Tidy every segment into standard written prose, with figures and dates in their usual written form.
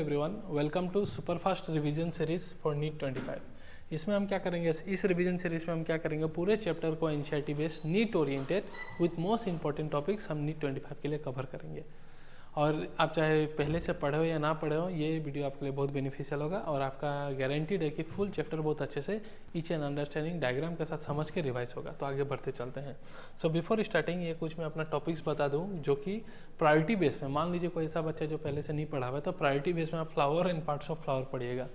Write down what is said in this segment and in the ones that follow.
Everyone, welcome to superfast revision series for NEET 25। इसमें हम क्या करेंगे, इस रिवीजन सीरीज में हम क्या करेंगे, पूरे चैप्टर को NCERT based NEET oriented with most important topics हम नीट 25 के लिए कवर करेंगे। और आप चाहे पहले से पढ़े हो या ना पढ़े हो, ये वीडियो आपके लिए बहुत बेनिफिशियल होगा और आपका गारंटीड है कि फुल चैप्टर बहुत अच्छे से ईच एंड अंडरस्टैंडिंग डायग्राम के साथ समझ के रिवाइज होगा। तो आगे बढ़ते चलते हैं। सो बिफोर स्टार्टिंग ये कुछ मैं अपना टॉपिक्स बता दूं जो कि प्रायोरिटी बेस में, मान लीजिए कोई ऐसा बच्चा जो पहले से नहीं पढ़ा हुआ है तो प्रायोरिटी बेस में आप flower and parts of flower पढ़िएगा।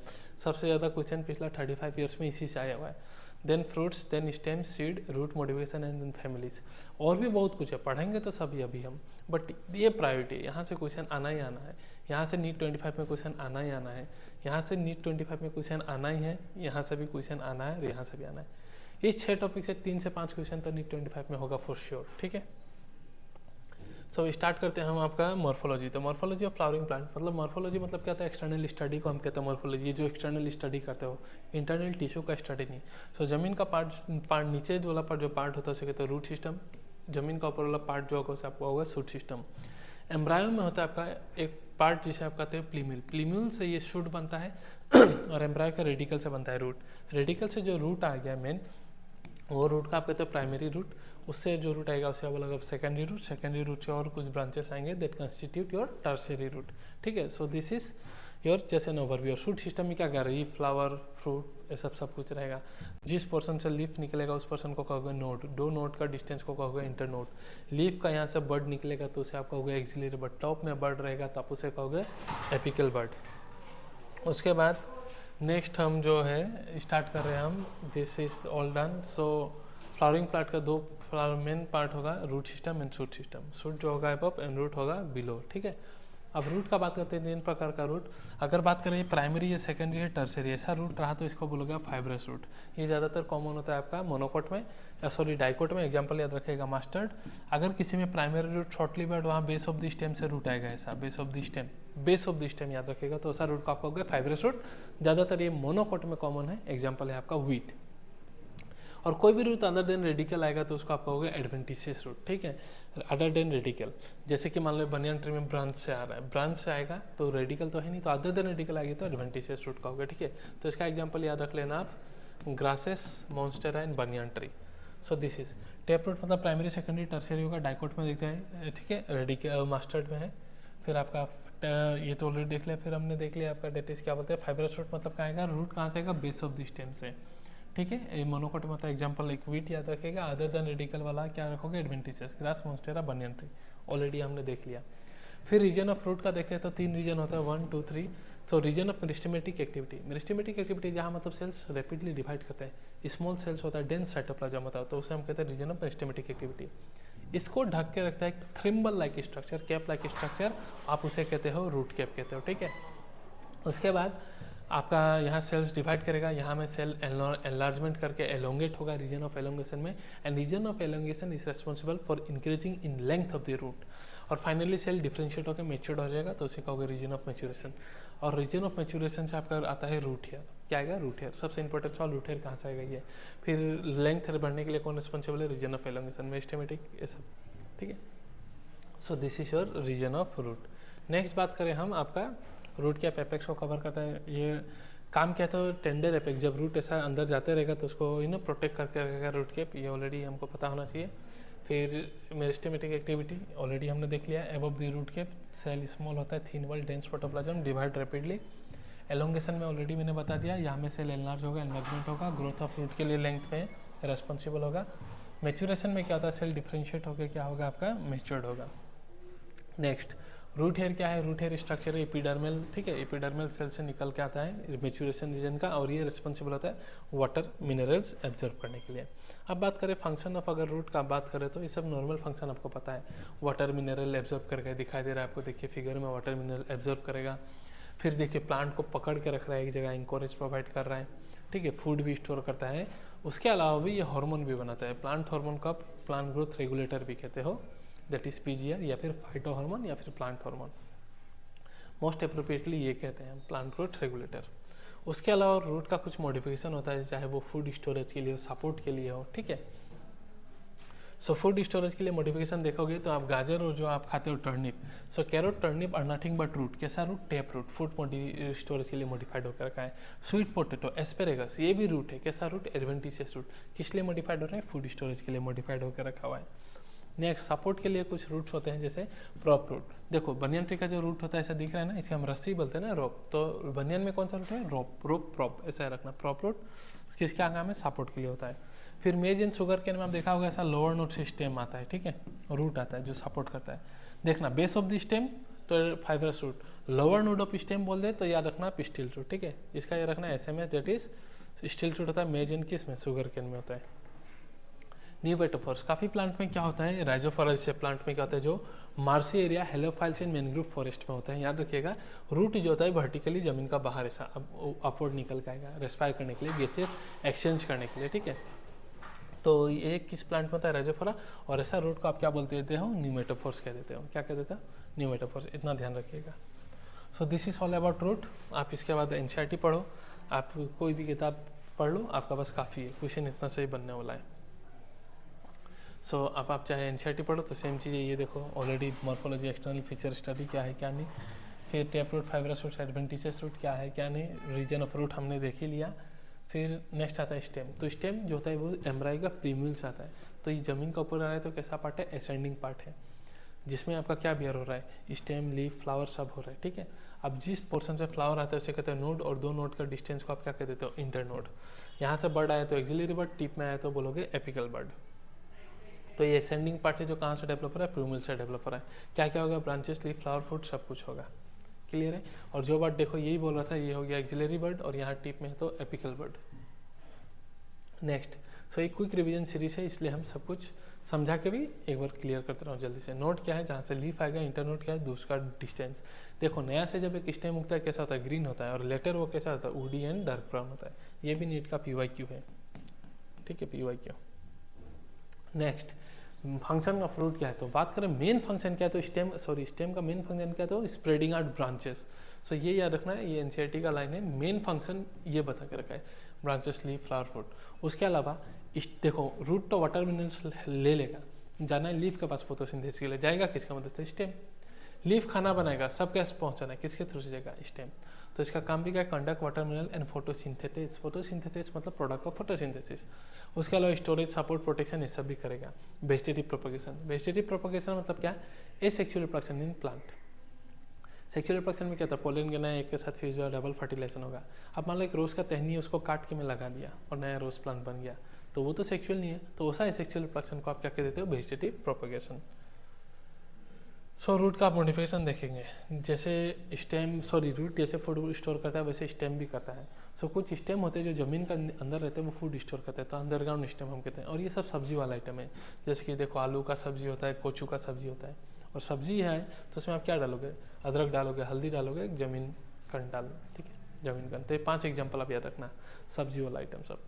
सबसे ज़्यादा क्वेश्चन पिछला 35 ईयर्स में इसी से आया हुआ है। Then fruits, then stem, seed, root modification and then families. और भी बहुत कुछ है, पढ़ेंगे तो सभी अभी हम, बट ये प्रायोरिटी, यहाँ से क्वेश्चन आना ही आना है। यहाँ से नीट 25 में क्वेश्चन आना ही आना है। यहाँ से नीट 25 में क्वेश्चन आना ही है, यहाँ से भी क्वेश्चन आना है और यहाँ से भी आना है। इस 6 टॉपिक से 3 से 5 क्वेश्चन तो नीट 25 में होगा फॉर श्योर। ठीक है, सो स्टार्ट करते हैं हम आपका मॉर्फोलॉजी। तो मॉर्फोलॉजी ऑफ फ्लावरिंग प्लांट, मतलब मॉर्फोलॉजी मतलब क्या होता है, एक्सटर्नल स्टडी को हम कहते हैं मॉर्फोलॉजी। जो एक्सटर्नल स्टडी करते हो, इंटरनल टिश्यू का स्टडी नहीं। सो जमीन का पार्ट नीचे वाला पार्ट जो पार्ट होता है उसे कहते हैं रूट सिस्टम। जमीन का ऊपर वाला पार्ट जो होगा उसे आपको होगा शूट सिस्टम। एम्ब्रायो में होता है आपका एक पार्ट जिसे आप कहते हैं प्लीम्यूल। प्लीम्यूल से ये शूट बनता है और एम्ब्रायो का रेडिकल से बनता है रूट। रेडिकल से जो रूट आ गया मेन, वो रूट का आप कहते हैं प्राइमरी रूट। उससे जो रूट आएगा उसे बोला सेकेंडरी रूट। सेकेंडरी रूट से और कुछ ब्रांचेस आएंगे that constitute your tertiary root. ठीक है, सो दिस इज योर जैसे एन ओवरव्यू। और शूट सिस्टम में क्या कर रही है, फ्लावर, फ्रूट, ये सब कुछ रहेगा। जिस पोर्शन से लीफ निकलेगा उस पोर्शन को कहोगे नोड। 2 नोड का डिस्टेंस को कहोगे इंटरनोड। लीफ का यहाँ से बर्ड निकलेगा तो उसे आप कहोगे एक्सिलरी बर्ड। टॉप में बर्ड रहेगा तो आप उसे कहोगे एपिकल बर्ड। उसके बाद नेक्स्ट हम जो है स्टार्ट कर रहे हैं हम, this is all done. So flowering plant का 2 मेन पार्ट होगा, root system and shoot system. Shoot जो होगा अबव एंड रूट होगा बिलो। ठीक है, अब रूट का बात करते हैं, 3 प्रकार का रूट। अगर बात करें प्राइमरी या सेकेंडरी या टर्शियरी, ऐसा रूट रहा तो इसको बोलोगे फाइब्रस रूट। ये ज़्यादातर कॉमन होता है आपका मोनोकोट में, सॉरी डाइकोट में। एग्जांपल याद रखिएगा मास्टर्ड। अगर किसी में प्राइमरी रूट शॉर्टली बर्ड, वहाँ बेस ऑफ द स्टेम से रूट आएगा, ऐसा बेस ऑफ द स्टेम याद रखिएगा, तो ऐसा रूट को आप कहोगे फाइब्रस रूट। ज़्यादातर ये मोनोकोट में कॉमन है। एग्जाम्पल है आपका व्हीट। और कोई भी रूट अदर देन रेडिकल आएगा तो उसको आप कहोगे एडवेंटिशियस रूट। ठीक है, अदर देन रेडिकल। जैसे कि मान लो बनियान ट्री में ब्रांच से आ रहा है, ब्रांच से आएगा तो रेडिकल तो है नहीं, तो अदर देन रेडिकल आएगी तो एडवेंटिशियस रूट कहोगे। ठीक है, तो इसका एग्जांपल याद रख लेना आप, grasses, monstera and banyan tree. So this is tap root, मतलब प्राइमरी सेकेंडरी टर्शियरी होगा। डाइकोट में देखते हैं, ठीक है, रेडिकल मास्टर्ड में है। फिर आपका ये तो ऑलरेडी देख लिया। फिर हमने देख लिया आपका डेट इज क्या बोलते हैं फाइब्रस रूट, मतलब क्या आएगा, रूट कहाँ से आएगा, बेस ऑफ द स्टेम से। ठीक है, मोनोकोट में होता है एग्जांपल एक व्हीट याद रखेगा। अदर देन रेडिकल वाला क्या रखोगे, adventitious, grass, monstera, banyan tree. Already हमने देख लिया। फिर रीजन ऑफ रूट का देखते हैं तो 3 रीजन होता है, 1, 2, 3। तो region of meristematic activity, meristematic activity जहाँ मतलब सेल्स रैपिडली डिवाइड करते हैं, स्मॉल सेल्स होता है, डेंस साइटोप्लाज्म होता है, तो उसे हम कहते हैं रीजन ऑफ मेरिस्टेमेटिक एक्टिविटी। इसको ढक के रखता है एक thimble like structure, cap like structure, आप उसे कहते हो रूट कैप कहते हो। ठीक है, उसके बाद आपका यहाँ सेल्स डिवाइड करेगा, यहाँ में सेल एनलार्जमेंट करके एलोंगेट होगा रीजन ऑफ एलोंगेशन में। And region of elongation is responsible for increasing in length of the root. और फाइनली सेल डिफ्रेंशिएट होकर मैच्योर्ड हो जाएगा तो उसे कहोगे रीजन ऑफ मैच्योरेशन। और रीजन ऑफ मैच्योरेशन से आपका आता है रूट हेयर। क्या आएगा, रूट हेयर। सबसे इंपॉर्टेंट सवाल, रूट हेयर कहाँ से आएगा ये। फिर लेंथ बढ़ने के लिए कौन रिस्पॉन्सिबल है, रीजन ऑफ एलोंगेशन, मेरिस्टेमेटिक, ये सब। ठीक है, so this is your region of root. Next बात करें हम, आपका रूट कैप एपेक्स को कवर करता है। ये काम क्या था, टेंडर एपेक्स, जब रूट ऐसा अंदर जाते रहेगा तो उसको प्रोटेक्ट करके रखेगा रूट कैप, ये ऑलरेडी हमको पता होना चाहिए। फिर मेरिस्टेमेटिक एक्टिविटी ऑलरेडी हमने देख लिया। Above the root cap cell small होता है, thin wall, dense protoplasm, divide rapidly. Elongation में ऑलरेडी मैंने बता दिया, यहाँ में सेल एनलार्ज होगा, एनलार्जमेंट होगा, ग्रोथ ऑफ रूट के लिए लेंथ में रेस्पॉन्सिबल होगा। मैच्योरेशन में क्या होता है, सेल डिफ्रेंशिएट होकर क्या होगा, आपका मैच्योर्ड होगा। नेक्स्ट रूट हेयर क्या है, रूट हेयर स्ट्रक्चर है एपिडर्मल। ठीक है, एपिडर्मल सेल से निकल के आता है मैच्योरेशन रीजन का, और ये रिस्पॉन्सिबल होता है वाटर मिनरल्स एब्जॉर्ब करने के लिए। अब बात करें फंक्शन ऑफ, अगर रूट का बात करें तो ये सब नॉर्मल फंक्शन आपको पता है। वाटर मिनरल एब्जॉर्ब करके दिखाई दे रहा है आपको, देखिए फिगर में वाटर मिनरल एब्जॉर्ब करेगा। फिर देखिए प्लांट को पकड़ के रख रहा है एक जगह, इंकोरेज प्रोवाइड कर रहा है। ठीक है, फूड भी स्टोर करता है। उसके अलावा भी ये हार्मोन भी बनाता है, प्लांट हार्मोन का प्लांट ग्रोथ रेगुलेटर भी कहते हो, दैट इज पीजीआर, या फिर फाइटो हार्मोन या फिर प्लांट हार्मोन। मोस्ट अप्रोप्रिएटली ये कहते हैं प्लांट ग्रोथ रेगुलेटर। उसके अलावा रूट का कुछ मॉडिफिकेशन होता है, चाहे वो फूड स्टोरेज के लिए हो, सपोर्ट के लिए हो। ठीक है, सो फूड स्टोरेज के लिए मॉडिफिकेशन देखोगे तो आप गाजर और जो आप खाते हो turnip, so carrot turnip are nothing but root, कैसा root, tap root, food storage के लिए मॉडिफाइड होकर रखा है। स्वीट पोटैटो एस्पेरेगस, ये भी रूट है, कैसा रूट, एडवेंटिशियस रूट, किस लिए मॉडिफाइड हो रहा है, फूड स्टोरेज के लिए मॉडिफाइड होकर रखा हुआ है। नेक्स्ट सपोर्ट के लिए कुछ रूट्स होते हैं जैसे प्रॉप रूट, देखो बनियन ट्री का जो रूट होता है ऐसा दिख रहा है ना, इसे हम रस्सी बोलते हैं ना, रोप, तो बनियन में कौन सा रूट है, रोप, रोप प्रॉप, ऐसा रखना, प्रॉप रूट किसके काम है, सपोर्ट के लिए होता है। फिर मेज इन शुगर केन में आप देखा होगा ऐसा लोअर नोड से स्टेम आता है, ठीक है, रूट आता है जो सपोर्ट करता है। देखना बेस ऑफ द स्टेम तो fibrous root, lower node of stem बोल दे तो याद रखना स्टिल रूट, ठीक है, इसका ये रखना SMS, that is still root होता है। मेज इन किस में, शुगर केन में होता है। न्यूमेटोफोर्स, काफ़ी प्लांट में क्या होता है, राइजोफोरा से प्लांट में क्या होता है, जो marshy area halophytes and mangrove forest में होता है, याद रखिएगा। रूट जो होता है वर्टिकली जमीन का बाहर ऐसा अपवर्ड निकल के आएगा, रेस्पायर करने के लिए, गैसेस एक्सचेंज करने के लिए, ठीक है। तो ये किस प्लांट में होता है, राइजोफोरा, और ऐसा रूट को आप क्या बोलते देते हो, न्यूमेटोफोर्स कह देते हो, क्या कह देते हो, न्यूमेटोफोर्स, इतना ध्यान रखिएगा। So this is all about root. आप इसके बाद NCERT पढ़ो, आप कोई भी किताब पढ़ लो, आपका बस काफ़ी है, क्वेश्चन इतना सही बनने वाला है। सो अब आप चाहे NCERT पढ़ो तो सेम चीज़ है, ये देखो already morphology, external feature study क्या है क्या नहीं, फिर tap root, fibrous root, adventitious root क्या है क्या नहीं, रीजन ऑफ रूट हमने देख ही लिया। फिर नेक्स्ट आता है स्टेम, तो स्टेम जो होता है वो एम्ब्राई का प्रीम्यूल्स आता है, तो ये जमीन का ऊपर आ रहा है तो कैसा पार्ट है, असेंडिंग पार्ट है, जिसमें आपका क्या बियर हो रहा है, स्टेम, लीफ, फ्लावर सब हो रहा है, ठीक है। अब जिस पोर्शन से फ्लावर आता है उसे कहते हैं नोड, और दो नोड का डिस्टेंस को आप क्या कह देते हो, इंटर नोड। यहाँ से बर्ड आया तो एक्सिलरी बर्ड, टिप में आया तो बोलोगे एपिकल बर्ड। तो ये असेंडिंग पार्ट है जो कहाँ से डेवलप हो रहा है, प्लूमल से डेवलप हो रहा है। क्या क्या होगा, ब्रांचेस, लीफ, फ्लावर, फ्रूट सब कुछ होगा, क्लियर है। और जो बर्ड देखो यही बोल रहा था, ये हो गया एक्सिलरी बर्ड, और यहाँ टिप में है तो एपिकल बर्ड। नेक्स्ट, सो एक क्विक रिवीजन सीरीज है, इसलिए हम सब कुछ समझा के भी एक बार क्लियर करते रहो जल्दी से। नोड क्या है, जहाँ से लीफ आएगा, इंटर नोड क्या है, दूसरा डिस्टेंस। देखो नया से जब एक स्टेम उगता है कैसा होता है, ग्रीन होता है, और लेटर वो कैसा होता है, वुडी एंड डार्क ब्राउन होता है। ये भी नीट का PYQ है, ठीक है, PYQ। Next, function of root क्या है, तो बात करें मेन फंक्शन क्या है, तो स्टेम का मेन फंक्शन क्या है, तो स्प्रेडिंग आउट ब्रांचेस। सो ये याद रखना है, ये NCERT का लाइन है, मेन फंक्शन ये बता के रखा है, ब्रांचेस, लीफ, फ्लावर, फ्रूट। उसके अलावा देखो रूट तो वाटर मिनरल्स ले लेगा, जाना है लीफ के पास फोटोसिंथेसिस के लिए, जाएगा किसका मदद से, स्टेम। लीफ खाना बनाएगा, सब कैसे पहुंचाना है, किसके थ्रू से जाएगा, स्टेम। तो इसका काम भी क्या है, conduct water mineral and photosynthesis. Photosynthesis मतलब प्रोडक्ट ऑफ फोटोसिंथेसिस। उसके अलावा स्टोरेज, सपोर्ट, प्रोटेक्शन, ये सब भी करेगा। वेजिटेटिव प्रोपगेशन, वेजिटेटिव प्रोपगेशन मतलब क्या, asexual reproduction in plant. Sexual reproduction में क्या होता है, पोलन के नया एक के साथ फ्यूज हुआ, डबल फर्टिलाइजेशन होगा। अब मान लो एक रोज का टहनी है, उसको काट के मैं लगा दिया और नया रोज प्लांट बन गया, तो वो तो सेक्सुअल नहीं है, तो वैसा एसेक्सुअल रिप्रोडक्शन को आप क्या कह देते हो, वेजिटेटिव प्रोपगेशन। सो रूट का आप मॉडिफिकेशन देखेंगे, जैसे रूट जैसे फूड स्टोर करता है वैसे स्टेम भी करता है। सो कुछ स्टेम होते हैं जो जमीन का अंदर रहते हैं, वो फूड स्टोर करते हैं, तो अंडरग्राउंड स्टेम हम कहते हैं। और ये सब सब्जी वाला आइटम है, जैसे कि देखो आलू का सब्जी होता है, कोचू का सब्जी होता है, और सब्जी है तो उसमें आप क्या डालोगे, अदरक डालोगे, हल्दी डालोगे, जमीन कंड डालो, ठीक है, जमीन कंड। तो ये 5 एग्जाम्पल आप याद रखना, सब्जी वाला आइटम सब।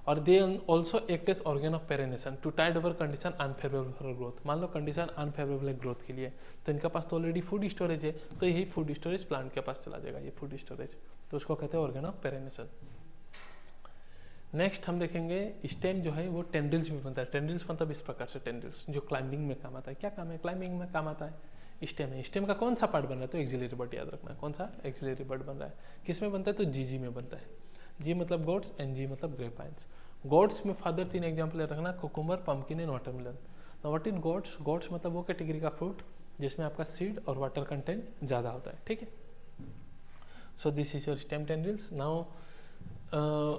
और they also act as organ of perennation to tide over condition unfavourable for growth. मान लो कंडीशन अनफेवरेबल है ग्रोथ के लिए, तो इनका पास तो ऑलरेडी फूड स्टोरेज है, तो यही फूड स्टोरेज प्लांट के पास चला जाएगा, ये फूड स्टोरेज, तो उसको कहते हैं ऑर्गन ऑफ पेरेनेशन। नेक्स्ट हम देखेंगे स्टेम जो है वो टेंड्रिल्स में बनता है। टेंड्रिल्स मतलब इस प्रकार से टेंड्रिल्स जो क्लाइंबिंग में काम आता है। क्या काम है, क्लाइंबिंग में काम आता है, स्टेम है। स्टेम का कौन सा पार्ट बन रहा है, तो एक्सिलरी बर्ड, याद रखना कौन सा, एक्सिलरी बर्ड बन रहा है। किस में बनता है, तो GG में बनता है। G मतलब गोड्स एंड G मतलब ग्रेपाइंस। गोड्स में फादर 3 एग्जाम्पल याद रखना, cucumber, pumpkin and watermelon. What is gourds, gourds मतलब वो कैटेगरी का फ्रूट जिसमें आपका सीड और वाटर कंटेंट ज़्यादा होता है, ठीक है। So this is your stem tendrils. Now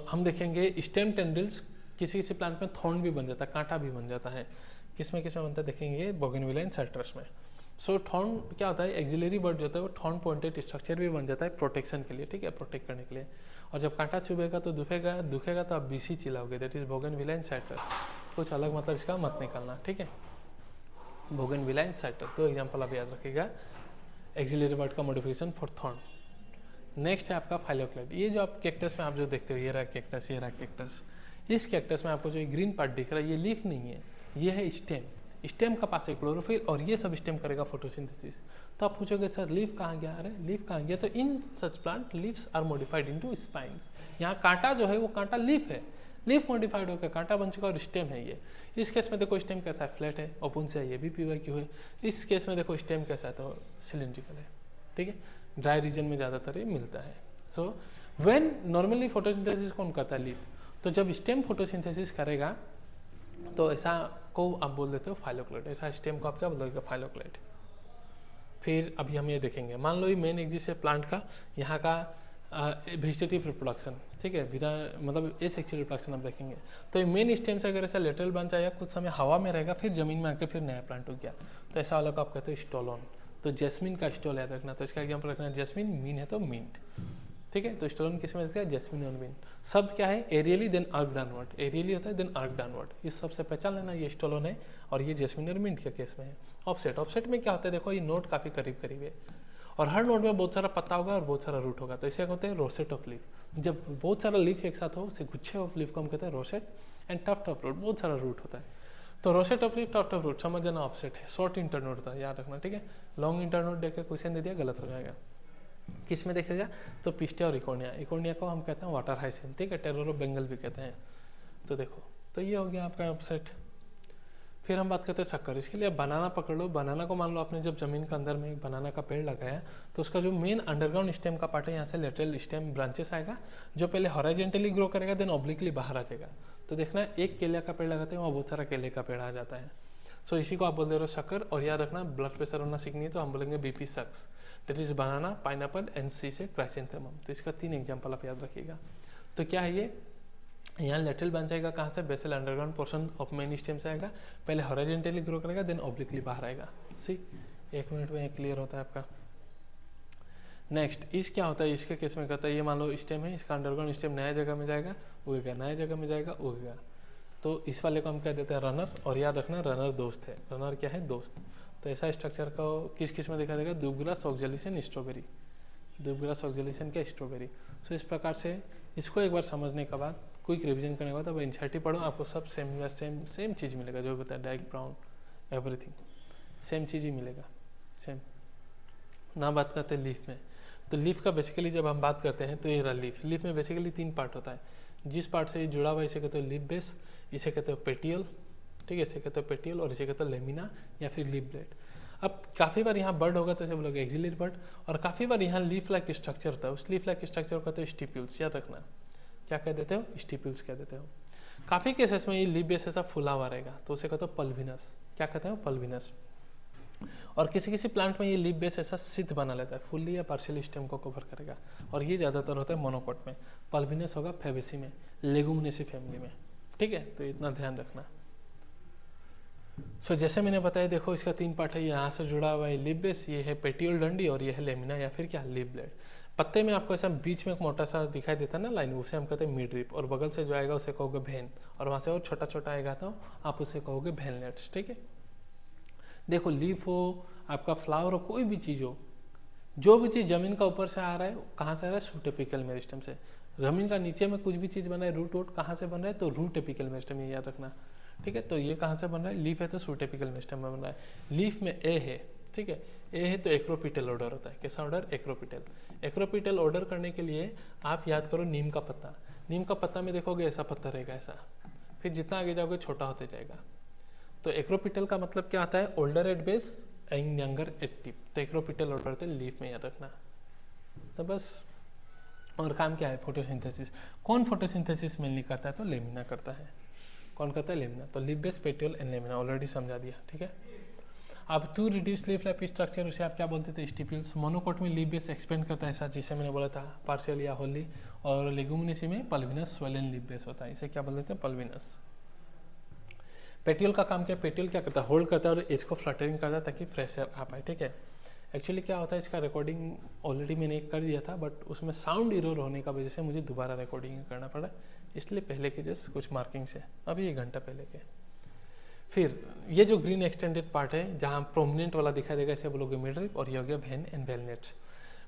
हम देखेंगे स्टेम टेंड्रिल्स किसी किसी प्लांट में थॉर्न भी बन जाता है, कांटा भी बन जाता है। किस में बनता है देखेंगे, बोगनविला एंड साइट्रस में। सो थॉर्न क्या होता है, एक्सिलरी बर्ड जो होता है वो थॉर्न पॉइंटेड स्ट्रक्चर भी बन जाता है प्रोटेक्शन के लिए, ठीक है, प्रोटेक्ट करने के लिए। और जब कांटा चुभेगा तो दुखेगा तो आप BC चिल्लाओगे, that is bougainvillea and citrus. कुछ अलग मतलब इसका मत निकालना, ठीक है। बोगनविला एंड साइट्रस 2 एग्जाम्पल आप याद रखिएगा, एक्सिलरी बर्ड का मॉडिफिकेशन फॉर थॉर्न। नेक्स्ट है आपका फाइलोक्लेड। ये जो आप कैक्टस में आप जो देखते हो, ये रहा कैक्टस, ये रहा कैक्टस। इस कैक्टस में आपको जो ग्रीन पार्ट दिख रहा है ये लीफ नहीं है, ये है स्टेम। स्टेम का पास है क्लोरोफिल और ये सब स्टेम करेगा फोटोसिंथेसिस। तो आप पूछोगे सर लीफ कहाँ गया, अरे लीफ कहाँ गया, तो in such plant leaves are modified into spines. यहाँ कांटा जो है वो कांटा लीफ है, लीफ मॉडिफाइड होकर कांटा बन चुका और स्टेम है ये। इस केस में देखो स्टेम कैसा है, फ्लैट है, ओपन से है, ये भी PYQ है। इस केस में देखो स्टेम कैसा है, तो सिलिंड्रिकल है, ठीक है। ड्राई रीजन में ज़्यादातर ये मिलता है। सो व्हेन नॉर्मली फोटोसिंथेसिस कौन करता है, लीफ। तो जब स्टेम फोटोसिंथेसिस करेगा तो ऐसा को आप बोल देते हो फाइलोक्लेट, ऐसा स्टेम को आप क्या बोलोगे, फाइलोक्लेट। फिर अभी हम ये देखेंगे, मान लो ये मेन एक्सिस है प्लांट का, यहाँ का वेजिटेटिव रिप्रोडक्शन, ठीक है, बिना मतलब एसेक्सुअल रिप्रोडक्शन आप देखेंगे। तो ये मेन स्टेम से अगर ऐसा लेटरल ब्रांच आया, कुछ समय हवा में रहेगा, फिर जमीन में आकर फिर नया प्लांट हो गया, तो ऐसा वाला को आप कहते हो स्टोलोन। तो जैस्मिन का स्टोल याद रखना, तो इसका एग्जाम्पल रखना जैस्मिन, मीन है तो मिंट, ठीक है। तो स्टोलोन किस में देखते हैं, जैस्मिन और मिंट। शब्द क्या है, aerially then arch downward, aerially होता है देन आर्क डाउनवर्ड, इस सबसे पहचान लेना ये स्टोलोन है और ये जैस्मिन और मिंट के केस में है। ऑफसेट, ऑफसेट में क्या होता है, देखो ये नोड काफी करीब करीब है और हर नोड में बहुत सारा पत्ता होगा और बहुत सारा रूट होगा, तो इसे कहते हैं रोसेट ऑफ लीफ। जब बहुत सारा लीफ एक साथ हो उसे गुच्छे ऑफ लीफ को हम कहते हैं rosette. And tuft of root, बहुत सारा रूट होता है, तो rosette of leaf, tuft of root, समझ जाना ऑफसेट है। शॉर्ट इंटरनोड होता है, याद रखना, ठीक है। लॉन्ग इंटरनोड देख के क्वेश्चन दे दिया, गलत हो जाएगा। किस में देखेगा, तो पिस्टे और इकोनिया, इकोनिया को हम कहते हैं वाटर हाइसिंथ, ठीक है, टेरर ऑफ बंगाल भी कहते हैं। तो देखो, तो ये हो गया आपका ऑफसेट। फिर हम बात करते हैं शक्कर। इसके लिए बनाना पकड़ लो, बनाना को मान लो आपने जब जमीन के अंदर में एक बनाना का पेड़ लगाया, तो उसका जो मेन अंडरग्राउंड स्टेम का पार्ट है, यहाँ से लेटरल स्टेम ब्रांचेस आएगा, जो पहले हॉरिजॉन्टली ग्रो करेगा, देन ऑब्लिकली बाहर आ जाएगा। तो देखना, एक केले का पेड़ लगाते हैं, वहाँ बहुत सारा केले का पेड़ आ जाता है। सो इसी को आप बोल दे रहे हो शक्कर। और याद रखना, ब्लड प्रेशर होना सीखनी है तो हम बोलेंगे BP sucks, that is banana, pineapple and C से क्राइसेंथेमम। तो इसका 3 एग्जाम्पल आप याद रखिएगा। तो क्या है ये, यहाँ लेटरल बन जाएगा, कहाँ से, basal underground portion of main stem से आएगा, पहले हॉरिजॉन्टली ग्रो करेगा, देन ऑब्लिकली बाहर आएगा। सी 1 मिनट में क्लियर होता है आपका। नेक्स्ट, इस क्या होता है, इसके केस में कहता है, ये मान लो स्टेम है, इसका अंडरग्राउंड स्टेम नया जगह में जाएगा, उगेगा, नया जगह में जाएगा, उगेगा। तो इस वाले को हम कह देते हैं रनर। और याद रखना, रनर दोस्त है, रनर क्या है, दोस्त। तो ऐसा स्ट्रक्चर को किस किस में देखा जाएगा, दुबग्रास, ऑक्जेलिसन, स्ट्रॉबेरी, दुबग्रास, ऑक्जेलिसन क्या, स्ट्रॉबेरी। सो इस प्रकार से इसको एक बार समझने के बाद, क्विक रिवीजन करने के बाद, अब एनसीईआरटी पढ़ो, आपको सब सेम चीज़ मिलेगा, जो बताया डाइक ब्राउन एवरीथिंग सेम चीज़ ही मिलेगा, सेम। ना बात करते हैं लीफ में, तो लीफ का बेसिकली जब हम बात करते हैं तो ये रहा लीफ। लीफ में बेसिकली 3 पार्ट होता है, जिस पार्ट से ये जुड़ा हुआ है इसे कहते हो लीफ बेस, इसे कहते हो पेटियल, ठीक है, इसे कहते हो पेटियल, और इसे कहते हो लेमिना या फिर लीफ ब्लेड। अब काफ़ी बार यहाँ बर्ड होगा तो इसे बोलोगे एक्सिलरी बर्ड, और काफ़ी बार यहाँ लीफ लाइक स्ट्रक्चर होता है, उस लीफ लाइक स्ट्रक्चर को कहते हो स्टिप्यूल्स। याद रखना, क्या कह देते हो, स्टिप्यूल्स कह देते हो। काफ़ी केसेस में ये लीफ बेस ऐसा फुला हुआ रहेगा, तो उसे कहते हो पल्विनस। क्या कहते हो, पल्विनस। और किसी किसी प्लांट में ये लीफ बेस ऐसा सिद्ध बना लेता है, फुल्ली या पार्शियली स्टेम को कवर करेगा, और ये ज़्यादातर होता है मोनोकोट में। पल्विनस होगा फेबेसी में, लेगुमिनेसी फैमिली में, ठीक है, तो इतना ध्यान रखना। सो जैसे मैंने बताया, देखो इसका 3 पार्ट है, यहाँ से जुड़ा हुआ है लीफ बेस, ये है पेटियोल डंडी, और ये है लेमिना या फिर क्या, लीफ ब्लेड। पत्ते में आपको ऐसा बीच में एक मोटा सा दिखाई देता है ना लाइन, उसे हम कहते हैं मिड रिप, और बगल से जो आएगा उसे कहोगे भेन, और वहाँ से और छोटा छोटा आएगा तो आप उसे कहोगे भेनलेट्स, ठीक है। देखो लीफ हो, आपका फ्लावर हो, कोई भी चीज़ हो, जो भी चीज़ जमीन का ऊपर से आ रहा है, कहाँ से आ रहा है, शूट एपिकल मेरिस्टम से। जमीन का नीचे में कुछ भी चीज़ बन रहा है, रूट वोट कहाँ से बन रहा है, तो रूट एपिकल मेरिस्टम, ये याद रखना, ठीक है। तो ये कहाँ से बन रहा है, लीफ है तो शूट एपिकल मेरिस्टम में बन रहा है। लीफ में ए है, ठीक है, ए है तो एक्रोपिटल ऑर्डर होता है। कैसा ऑर्डर, एक्रोपिटल। एक्रोपिटल ऑर्डर करने के लिए आप याद करो नीम का पत्ता, नीम का पत्ता में देखोगे ऐसा पत्ता रहेगा ऐसा, फिर जितना आगे जाओगे छोटा होते जाएगा। तो एक्रोपिटल का मतलब क्या आता है, older at base and younger at tip. तो एक्रोपिटल ऑर्डर होता है लीफ में, याद रखना। तो बस, और काम क्या है, फोटोसिंथेसिस। कौन फोटोसिंथेसिस मेनली करता है, तो लेमिना करता है। कौन करता है, लेमिना। तो leaf base, petiole and lamina already समझा दिया, ठीक है। अब 2 रिड्यूस लीफ लाइक स्ट्रक्चर, उसे आप क्या बोलते थे, स्टिप्यूल्स। मोनोकोट में लीफ बेस एक्सपेंड करता है ऐसा, जैसे मैंने बोला था, पार्शियल या होली। और लेगुमिनेसी में पल्विनस स्वेलन लीफ बेस होता है, इसे क्या बोलते हैं, पल्विनस। पेटियोल का काम क्या, पेटियोल क्या करता है, होल्ड करता है और एज को फ्लटरिंग करता है ताकि फ्रेश एयर आ पाए, ठीक है। एक्चुअली क्या होता है, इसका रिकॉर्डिंग ऑलरेडी मैंने कर दिया था, बट उसमें साउंड इरर होने का वजह से मुझे दोबारा रिकॉर्डिंग करना पड़ा, इसलिए पहले के जस्ट कुछ मार्किंग्स है, अभी 1 घंटा पहले के। फिर ये जो ग्रीन एक्सटेंडेड पार्ट है, जहाँ प्रोमिनेंट वाला दिखाई देगा, इसे बोलोगे मिड रिप, और ये हो गया vein and veinlets.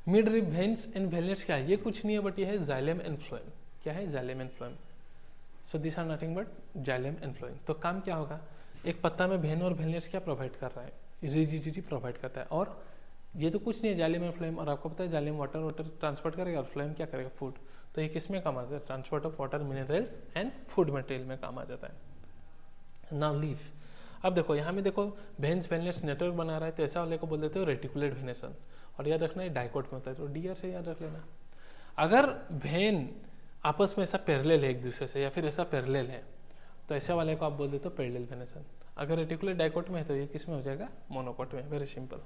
Midrib, veins and veinlets क्या है, ये कुछ नहीं है, बट ये है जाइलम एंड फ्लोएम। क्या है, xylem and phloem. So this are nothing but xylem and phloem. तो काम क्या होगा, एक पत्ता में वेन और वेलनेट्स क्या प्रोवाइड कर रहा है, रिजिडिटी प्रोवाइड करता है, और ये तो कुछ नहीं है, जाइलम एंड फ्लोएम। और आपको पता है जाइलम वाटर ट्रांसपोर्ट करेगा और फ्लोएम क्या करेगा, फूड। तो ये किस में काम आता है? Transport of water, minerals and food material में काम आ जाता है। नाउ लीफ, अब देखो यहाँ में देखो वेन्स वेनलेट्स नेटवर्क बना रहा है, तो ऐसा वाले को बोल देते हो रेटिकुलेट वेनेसन, और याद रखना है डाइकोट में होता है, तो डीआर से याद रख लेना। अगर वेन आपस में ऐसा पैरेलल है एक दूसरे से, या फिर ऐसा पैरेलल है, तो ऐसे वाले को आप बोल देते हो पैरेलल वेनेसन। अगर रेटिकुलेट डाइकोट में है तो ये किस में हो जाएगा? मोनोकोट में। Very simple.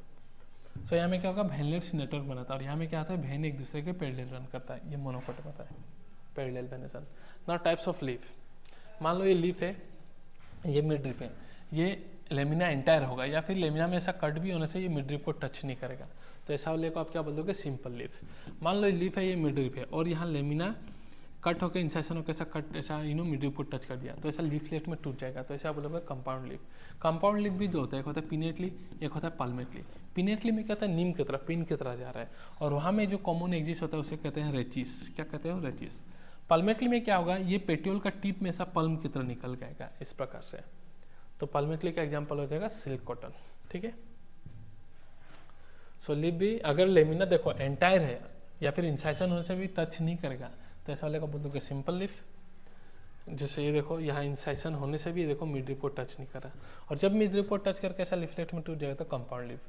सो यहाँ में क्या होगा? वेनलेट्स नेटवर्क बनाता है, और यहाँ में क्या आता है? वेन एक दूसरे के पैरेलल रन करता है, ये मोनोकोट में होता है, parallel venation. Now types of leaf, मान लो ये लीफ है, ये मिड ड्रिप है, ये लेमिना एंटायर होगा, या फिर लेमिना में ऐसा कट भी होने से ये मिड ड्रिप को टच नहीं करेगा, तो ऐसा वाले को आप क्या बोल दोगे? Simple leaf. मान लो ये लीफ है, ये मिड ड्रिप है, और यहाँ लेमिना कट होकर इंसेशन होकर ऐसा कट ऐसा मिड ड्रिप को टच कर दिया, तो ऐसा लीफलेट में टूट जाएगा, तो ऐसे आप बोलोगे कंपाउंड लीफ। कंपाउंड लीफ भी दो होता है, एक होता है पिनेटली, एक होता है पाल्मेटली। पिनेटली में क्या होता है? नीम की तरह, पिन की तरह जा रहा है, और वहाँ में जो कॉमन एग्जिस्ट होता है उसे कहते हैं रेचिस। क्या कहते हो? रेचिस। पाल्मेटली में क्या होगा? ये पेट्योल का टिप में ऐसा पल्म की तरह निकल जाएगा इस प्रकार से, तो पाल्मेटली का एग्जाम्पल हो जाएगा सिल्क कॉटन। ठीक है। सो लीफ भी अगर लेमिना देखो एंटायर है या फिर इंसाइशन होने से भी टच नहीं करेगा, तो ऐसा वाले को बोल दोगे सिंपल लीफ। जैसे ये देखो यहाँ इंसाइशन होने से भी देखो मिड ड्रिप को टच नहीं कर रहा, और जब मिड ड्रिप को टच करके ऐसा लीफलेट में टूट जाएगा तो कंपाउंड लीफ।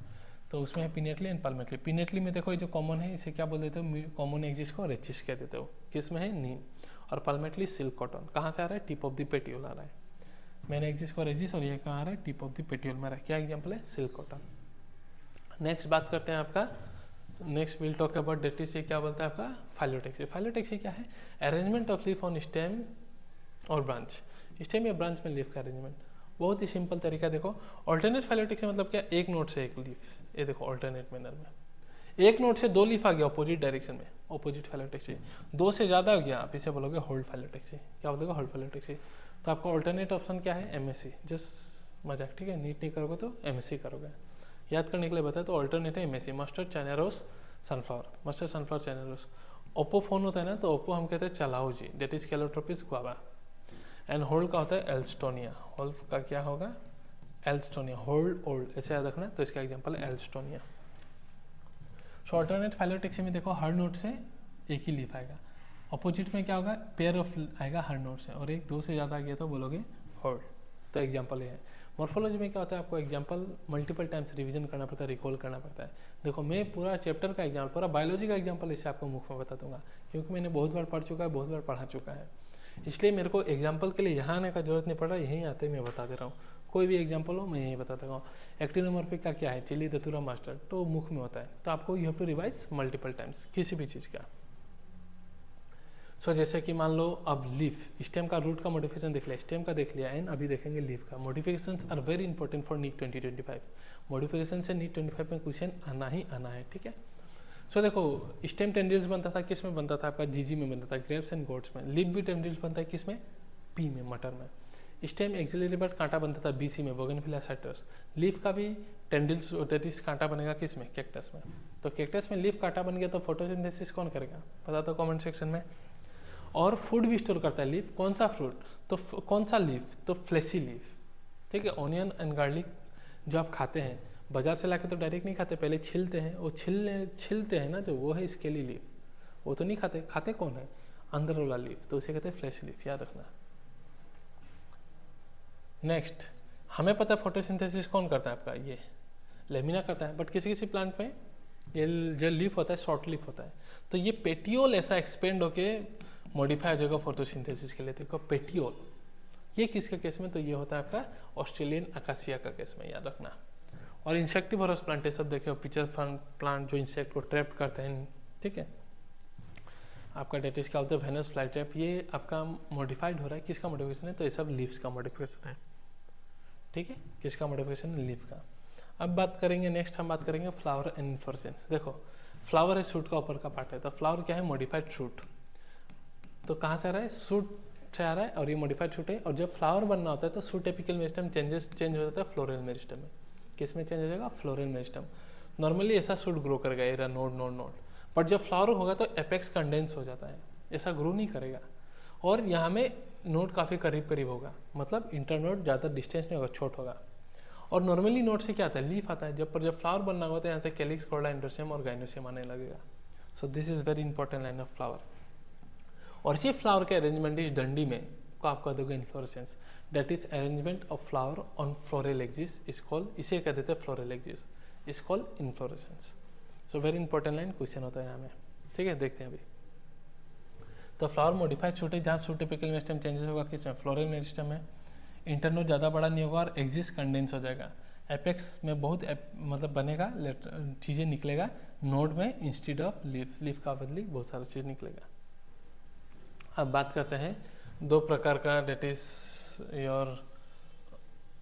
तो उसमें है पिनेटली एंड पाल्मेटली। पिनेटली में देखो ये जो कॉमन है इसे क्या बोल देते हो? कॉमन एग्जिस्ट को रेचिस कह देते हो। किस में है? नीम। और पाल्मेटली सिल्क कॉटन। कहाँ से आ रहा है? टिप ऑफ द पेट्योल आ रहा है। मैंने एग्जिस्ट को रेजिस, और ये कहाँ आ रहा है? टिप ऑफ द पेट्योल में आ रहा है। क्या एग्जाम्पल है? Silk cotton. नेक्स्ट बात करते हैं आपका, next will talk about that is, क्या बोलता है आपका? फाइलोटेक्सी। फाइलोटेक्सी क्या है? Arrangement of leaf on stem और ब्रांच। स्टेम या ब्रांच में लीफ का अरेंजमेंट। बहुत ही सिंपल तरीका देखो। ऑल्टरनेट फाइलोटेक्सी मतलब क्या? एक नोड से एक लीफ, ये देखो ऑल्टरनेट मैनर में एक नोड से दो लीफ आ गया अपोजिट डायरेक्शन में, अपोजिट फाइलोटेक्सी। दो से ज़्यादा हो गया, आप इसे बोलोगे होल्ड फाइलोटेक्सी। क्या बोलोगे? Hold phyllotaxy. तो आपका ऑल्टरनेट ऑप्शन क्या है? एमएससी। जस्ट मजाक, ठीक है, नीट नहीं करोगे तो एमएससी करोगे। याद करने के लिए बताया तो ऑल्टरनेट है MSC, mustard, China rose, sunflower. Mustard, sunflower, China rose. Oppo phone होता है ना, तो ओप्पो हम कहते हैं चलाओ जी, that is Calotropis guava. And whorled का होता है एल्स्टोनिया। होल्ड का क्या होगा? एल्स्टोनिया। होल्ड ओल्ड ऐसे याद रखना, तो इसका एग्जाम्पल है एल्स्टोनिया। सो ऑल्टरनेट फाइलोटेक्सी में देखो हर नोड से एक ही लीफ आएगा, अपोजिट में क्या होगा? पेयर ऑफ आएगा हर नोड से, और एक दो से ज़्यादा आ गया तो बोलोगे होल्ड। तो एग्जाम्पल ये है। मॉर्फोलॉजी में क्या होता है? आपको एग्जाम्पल मल्टीपल टाइम्स रिवीजन करना पड़ता है, रिकॉल करना पड़ता है। देखो मैं पूरा चैप्टर का एग्जाम्पल, पूरा बायोलॉजी का एग्जाम्पल इसे आपको मुख में बता दूंगा, क्योंकि मैंने बहुत बार पढ़ चुका है, बहुत बार पढ़ा चुका है, इसलिए मेरे को एग्जाम्पल के लिए यहाँ आने का जरूरत नहीं पड़ रहा, यहीं आते मैं बता दे रहा हूँ। कोई भी एग्जाम्पल हो मैं यहीं बता दे रहा हूँ। एक्टिनोमॉर्फिक का क्या है? चिली, दतुरा, मास्टर, तो मुख में होता है, तो आपको you have to revise multiple times किसी भी चीज़ का। सो जैसे कि मान लो अब लीफ, स्टेम का रूट का मॉडिफिकेशन देख लिया, स्टेम का देख लिया, एंड अभी देखेंगे लीफ का। Modifications are very important for NEET 2025। Modification से नीट 25 में क्वेश्चन आना ही आना है, ठीक है। सो देखो स्टेम टेंड्रिल्स बनता था, किस में बनता था? आपका जीजी में बनता था, ग्रेप्स एंड गोट्स में। लीफ भी टेंड्रिल्स बनता है किस में? पी में, मटर में। स्टेम एक्सिलरी बट कांटा बनता था बीसी में, बोगनविलिया साइट्रस। लीफ का भी टेंड्रिल्स दैट कांटा बनेगा किस में? कैक्टस में। तो कैक्टस में लीफ कांटा बन गया तो फोटोसिंथेसिस कौन करेगा? बता दो कमेंट सेक्शन में। और फूड भी स्टोर करता है लीफ। कौन सा फ्रूट? तो कौन सा लीफ? तो फ्लेशी लीफ, ठीक है। ऑनियन एंड गार्लिक जो आप खाते हैं बाजार से लाके तो डायरेक्ट नहीं खाते, पहले छिलते हैं, वो छिलते हैं ना जो, वो है स्केली लीफ, वो तो नहीं खाते। खाते कौन है? अंदर वाला लीफ, तो उसे कहते हैं फ्लेश लीफ, याद रखना। नेक्स्ट, हमें पता है फोटोसिंथेसिस कौन करता है? आपका ये लेमिना करता है, बट किसी किसी प्लांट में ये जो लीफ होता है शॉर्ट लीफ होता है, तो ये पेटियोल ऐसा एक्सपेंड होके मॉडिफाई हो जाएगा फोटोसिंथेसिस के लिए। देखो पेटियोल, ये किसके केस में? तो ये होता है आपका ऑस्ट्रेलियन अकासिया का केस में, याद रखना। और इंसेक्टिवोरस प्लांट सब देखे, पिचर प्लांट जो इंसेक्ट को ट्रैप करते हैं, ठीक है। आपका डेटिस क्या होता है? वेनस फ्लाई ट्रैप, ये आपका मॉडिफाइड हो रहा है। किसका मॉडिफिकेशन है? तो ये सब लीव्स का मॉडिफिकेशन है, ठीक है। किसका मॉडिफिकेशन है? लीफ का। अब बात करेंगे, नेक्स्ट हम बात करेंगे फ्लावर एंड इन्फ्लोरेसेंस। देखो फ्लावर है, शूट का ऊपर का पार्ट है, तो फ्लावर क्या है? Modified shoot. तो कहाँ से आ रहा है? शूट से आ रहा है, और ये मॉडिफाइड शूट है। और जब फ्लावर बनना होता है तो शूट एपिकल मेरिस्टम चेंज हो जाता है फ्लोरल मेरिस्टम में। किस में चेंज हो जाएगा? Floral meristem. नॉर्मली ऐसा शूट ग्रो करेगा, ये नोड नोड नोड, बट जब फ्लावर होगा तो एपेक्स कंडेंस हो जाता है, ऐसा ग्रो नहीं करेगा। और यहाँ में नोड काफ़ी करीब करीब होगा, मतलब इंटरनोड ज़्यादा डिस्टेंस नहीं होगा, छोट होगा। और नॉर्मली नोड से क्या आता है? लीफ आता है। जब फ्लावर बनना होगा तो यहाँ से कैलिक्स, कोरोला, एंडोसियम और गाइनोसियम आने लगेगा। सो this is very important line of flower. और इसी फ्लावर के अरेंजमेंट इस डंडी में को आप कह दोगे inflorescence, that is arrangement of flower on floral axis is called, इसे कह देते हैं floral axis, is called inflorescence. So very important line question होता है यहाँ में, ठीक है। देखते हैं अभी। तो फ्लावर मॉडिफाइड शूट है, जहाँ शूट टिपिकल मेरिस्टेम चेंजेस होगा किसमें, फ्लोरल मेरिस्टेम में। इंटरनोड ज़्यादा बड़ा नहीं होगा और एक्सिस कंडेंस हो जाएगा। एपेक्स में बहुत मतलब बनेगा, चीज़ें निकलेगा नोड में इंस्टेड ऑफ लीफ, लीफ का बदली बहुत सारा चीज़ निकलेगा। अब बात करते हैं दो प्रकार का, डेट इज योर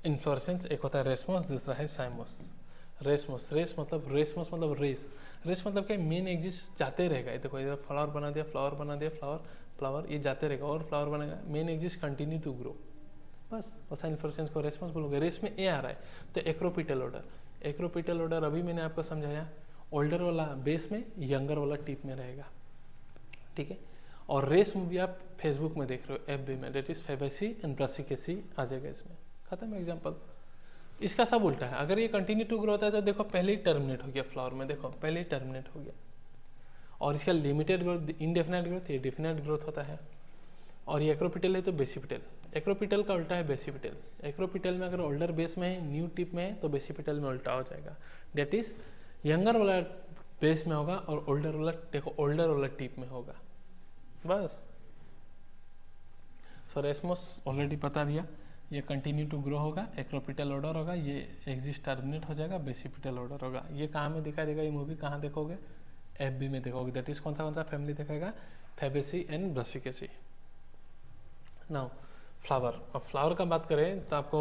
इन्फ्लोरेसेंस, एक होता है रेसमस, दूसरा है साइमस। रेसमस, रेसमस मतलब रेस, रेस मतलब क्या, मेन एक्सिस जाते रहेगा। देखो इधर फ्लावर बना दिया, फ्लावर बना दिया, फ्लावर फ्लावर, ये जाते रहेगा और फ्लावर बनेगा, main axis continue to grow, बस वैसा इन्फ्लोरेसेंस को रेसमस बोलोगे। रेस में ए आ रहा है तो एक्रोपिटल ऑर्डर, एक्रोपिटल ऑर्डर अभी मैंने आपको समझाया, ओल्डर वाला बेस में, यंगर वाला टिप में रहेगा, ठीक है। और रेस में भी आप फेसबुक में देख रहे हो, एफबी में, that is Fabaceae and Brassicaceae आ जाएगा इसमें, खत्म एग्जाम्पल। इसका सब उल्टा है, अगर ये कंटिन्यू टू ग्रो होता है तो देखो पहले ही टर्मिनेट हो गया फ्लावर में, देखो पहले ही टर्मिनेट हो गया। और इसका लिमिटेड ग्रोथ, इनडेफिनेट ग्रोथ, ये डिफिनेट ग्रोथ होता है। और ये एक्रोपिटल है तो बेसिपिटल, एक्रोपिटल का उल्टा है बेसिपिटल। एक्रोपिटल में अगर ओल्डर बेस में है, न्यू टिप में है, तो बेसिपिटल में उल्टा हो जाएगा, डेट इज यंगर वाला बेस में होगा और ओल्डर वाला, देखो ओल्डर वाला टिप में होगा, बस। सो रेसमस ऑलरेडी बता दिया, ये कंटिन्यू टू ग्रो होगा, एक्रोपिटल ऑर्डर होगा, ये एक्सिस्ट टर्मिनेट हो जाएगा, बेसिपिटल ऑर्डर होगा। ये कहाँ में दिखाई देगा, ये मूवी कहाँ देखोगे, एफबी में देखोगे, दैट इज कौन सा फैमिली दिखाएगा, Fabaceae and Brassicaceae. Now flower, अब फ्लावर का बात करें तो आपको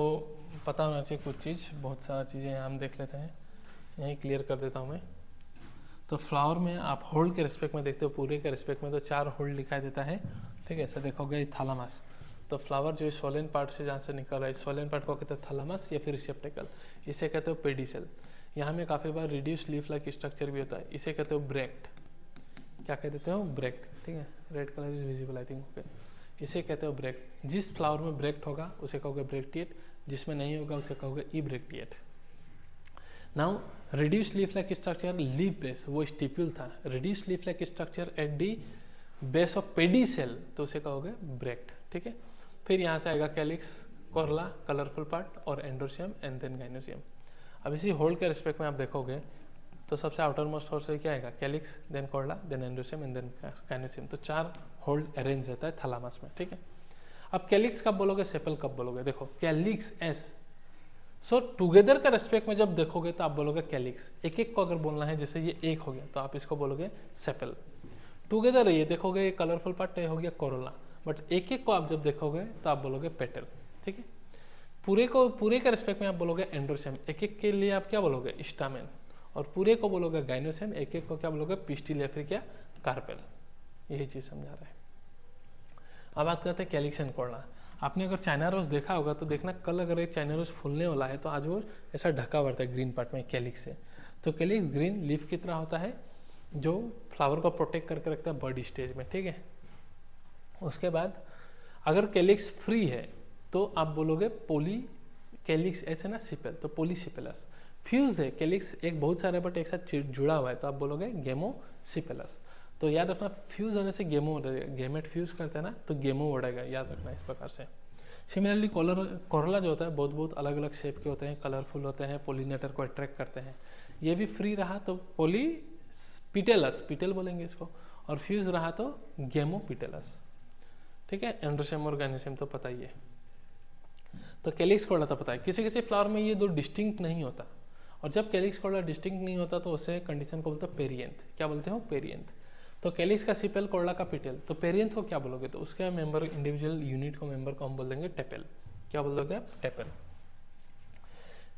पता होना चाहिए कुछ चीज़, बहुत सारा चीज़ें हम देख लेते हैं, यहीं क्लियर कर देता हूँ मैं। तो फ्लावर में आप होल्ड के रिस्पेक्ट में देखते हो, पूरे के रिस्पेक्ट में तो 4 होल्ड दिखाई देता है, ठीक है। ऐसा देखोगे थैलामस, तो फ्लावर जो सोलेन पार्ट से जहाँ से निकल रहा है, सोलेन पार्ट को कहते हैं थैलामस या फिर रिसेप्टेकल, इसे कहते हो पेडिसेल। यहाँ में काफ़ी बार रिड्यूस लीफ लाइक स्ट्रक्चर भी होता है, इसे कहते हो ब्रेक्ट, क्या कह देते हो, ब्रेक्ट, ठीक है। Red colour is visible I think, okay, इसे कहते हो ब्रेक्ट। जिस फ्लावर में ब्रेक्ट होगा उसे कहोगे ब्रेक्टिएट, जिसमें नहीं होगा उसे कहोगे ebracteate. Now reduce leaf like structure, leaf base वो स्टिप्यूल था, reduce leaf like structure at the base of pedicel, तो उसे कहोगे ब्रेक्ट, ठीक है। फिर यहाँ से आएगा कैलिक्स, कोरला, कलरफुल पार्ट और एंडोसियम एंड देन गाइनोसियम। अब इसी होल्ड के रिस्पेक्ट में आप देखोगे तो सबसे आउटर मोस्ट होल्ड से क्या आएगा, calyx, then corolla, then androecium and then gynoecium. तो 4 होल्ड अरेंज रहता है थैलामस में, ठीक है। अब कैलिक्स कब बोलोगे, सेपल कब बोलोगे, देखो कैलिक्स एस, सो टुगेदर का रेस्पेक्ट में जब देखोगे तो आप बोलोगे कैलिक्स, एक एक को अगर बोलना है, जैसे ये एक हो गया तो आप इसको बोलोगे सेपल। टुगेदर ये देखोगे, ये कलरफुल पार्ट हो गया कोरोला, बट एक एक को आप जब देखोगे तो आप बोलोगे पेटल, ठीक है। पूरे के रिस्पेक्ट में आप बोलोगे एंडोसियम, एक एक के लिए आप क्या बोलोगे, स्टामेन, और पूरे को बोलोगे गाइनोसियम, एक एक को क्या बोलोगे, पिस्टिल या फिर क्या, कार्पेल। यही चीज समझा रहा है। अब बात करते हैं कैलिक्स एंड कोरला। आपने अगर चाइना रोज देखा होगा तो देखना, कल अगर एक चाइना रोज फूलने वाला है तो आज वो ऐसा ढका हुआ रहता है ग्रीन पार्ट में कैलिक्स से। तो कैलिक्स ग्रीन लीफ की तरह होता है जो फ्लावर को प्रोटेक्ट करके रखता है बर्ड स्टेज में, ठीक है। उसके बाद अगर कैलिक्स फ्री है तो आप बोलोगे पोली, कैलिक्स ऐसे ना सिपेल, तो पोलीसिपेलस। फ्यूज है कैलिक्स एक बहुत सारे बट एक साथ जुड़ा हुआ है तो आप बोलोगे गेमोसिपेलस। तो याद रखना, फ्यूज होने से गेमो, गेमेट फ्यूज करते हैं ना तो गेमो उड़ेगा, याद रखना इस प्रकार से। सिमिलरली कोरला जो होता है बहुत अलग अलग शेप के होते हैं, कलरफुल होते हैं, पोलिनेटर को अट्रैक्ट करते हैं। ये भी फ्री रहा तो पोलीपिटेलस, पिटेल बोलेंगे इसको, और फ्यूज रहा तो गेमोपिटेलस, ठीक है। एंडोसियम और गाइनोसियम तो पता ही है। तो कैलिक्स कोरला तो पता है। किसी किसी फ्लावर में ये दो डिस्टिंक्ट नहीं होता, और जब कैलिक्स कोरला डिस्टिंक्ट नहीं होता तो उसे कंडीशन को बोलते हैं पेरियंथ। क्या बोलते हो, पेरियंथ। तो कैलिक्स का सिपेल, कोरला का पिटेल, तो पेरियंथ को क्या बोलोगे, तो उसके मेंबर, इंडिविजुअल यूनिट को मेंबर को हम बोल देंगे टेपेल। क्या बोल दोगे आप, टेपेल।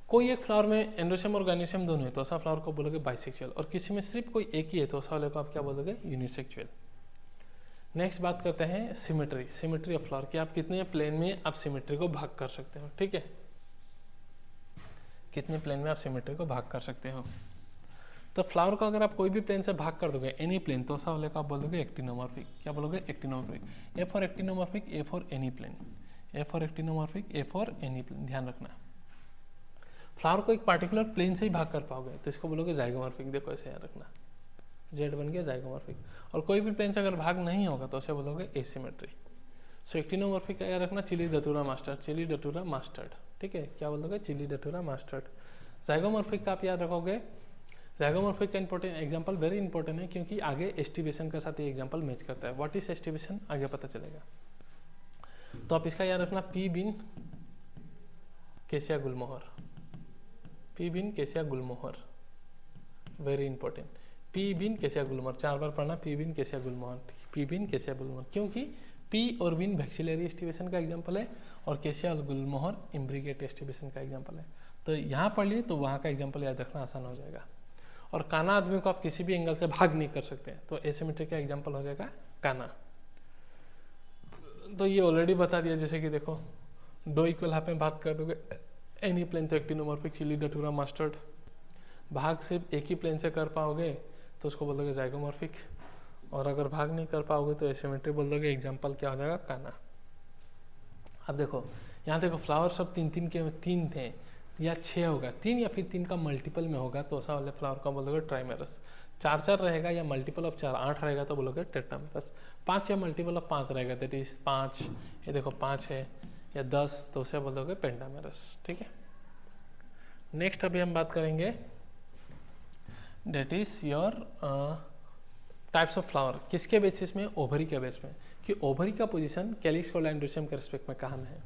कोई एक फ्लावर में एंडोसियम और गाइनोसियम दोनों है तो ऐसा फ्लावर को बोलोगे बाइसेक्सुअल, और किसी में सिर्फ कोई एक ही है तो ऐसा वाले को आप क्या बोलोगे, यूनिसेक्सुअल। नेक्स्ट बात करते हैं सिमेट्री, सिमेट्री ऑफ फ्लावर, कि आप कितने प्लेन में आप सिमेट्री को भाग कर सकते हो, ठीक है। कितने प्लेन में आप सिमेट्री को भाग कर सकते हो। तो फ्लावर को अगर आप कोई भी प्लेन से भाग कर दोगे, एनी प्लेन, तो ऐसा वाले को आप बोल दोगे एक्टिनोमॉर्फिक। क्या बोलोगे, actinomorphic. A for actinomorphic, A for any plane, A for actinomorphic, A for any plane, ध्यान रखना। फ्लावर को एक पार्टिकुलर प्लेन से ही भाग कर पाओगे तो इसको बोलोगे जाइगोमॉर्फिक। देखो ऐसे याद रखना, जेड बन गया जाइगोमॉर्फिक। और कोई भी प्लेन से अगर भाग नहीं होगा तो उसे बोलोगे एसिमेट्री। सो एक्टिनोमॉर्फिक का याद रखना चिली डटूरा मास्टर्ड, चिली डटूरा मास्टर्ड, ठीक है, क्या बोलोगे चिली डटूरा मास्टर्ड। जाइगोमॉर्फिक का आप याद रखोगे, जाइगोमॉर्फिक का इंपॉर्टेंट एग्जांपल वेरी इंपॉर्टेंट है क्योंकि आगे एस्टिवेशन के साथ ये एग्जांपल मैच करता है। व्हाट इज एस्टिवेशन आगे पता चलेगा। तो आप इसका याद रखना पी बिन केसिया गुलमोहर, पी बिन केसिया गुलमोहर, वेरी इंपॉर्टेंट। पी बिन केसिया गुलमोहर 4 बार पढ़ना, पी बिन केसिया गुलमोहर, पी बिन केसिया गुलमोहर, क्योंकि पी और बिन वैक्सिलरी एस्टिवेशन का एग्जांपल है और केसिया और गुलमोहर इम्ब्रिगेट एस्टिवेशन का एग्जांपल है। तो यहाँ पढ़ लिए तो वहाँ का एग्जांपल याद रखना आसान हो जाएगा। और काना आदमी को आप किसी भी एंगल से भाग नहीं कर सकते, तो एसिमेट्री का एग्जांपल हो जाएगा काना। तो ये ऑलरेडी बता दिया, जैसे कि देखो दो इक्वल हाफ में भाग कर दोगे एनी प्लेन तो एक्टिनोमॉर्फिक चिली डटूरा मास्टर्ड। भाग सिर्फ एक ही प्लेन से कर पाओगे तो उसको बोल दोगे जाइगोमॉर्फिक, और अगर भाग नहीं कर पाओगे तो एसिमेट्री बोल दोगे। एग्जाम्पल क्या हो जाएगा काना। अब देखो यहाँ देखो फ्लावर सब 3 थे या 6 होगा, 3 या फिर 3 का मल्टीपल में होगा तो ऐसा वाले फ्लावर का बोलोगे ट्राइमेरस। 4 रहेगा या मल्टीपल ऑफ 4 8 रहेगा तो बोलोगे टेट्रामेरस। 5 या मल्टीपल ऑफ 5 रहेगा दैट इज 5, ये देखो 5 है या 10 तो उसे बोलोगे पेंटामेरस, ठीक है। नेक्स्ट अभी हम बात करेंगे that is your types of flower, किसके बेसिस में, ओवरी के बेस में, कि ओवरी का पोजीशन कैलिक्स और लैंडोसियम के रिस्पेक्ट में कहाँ में है।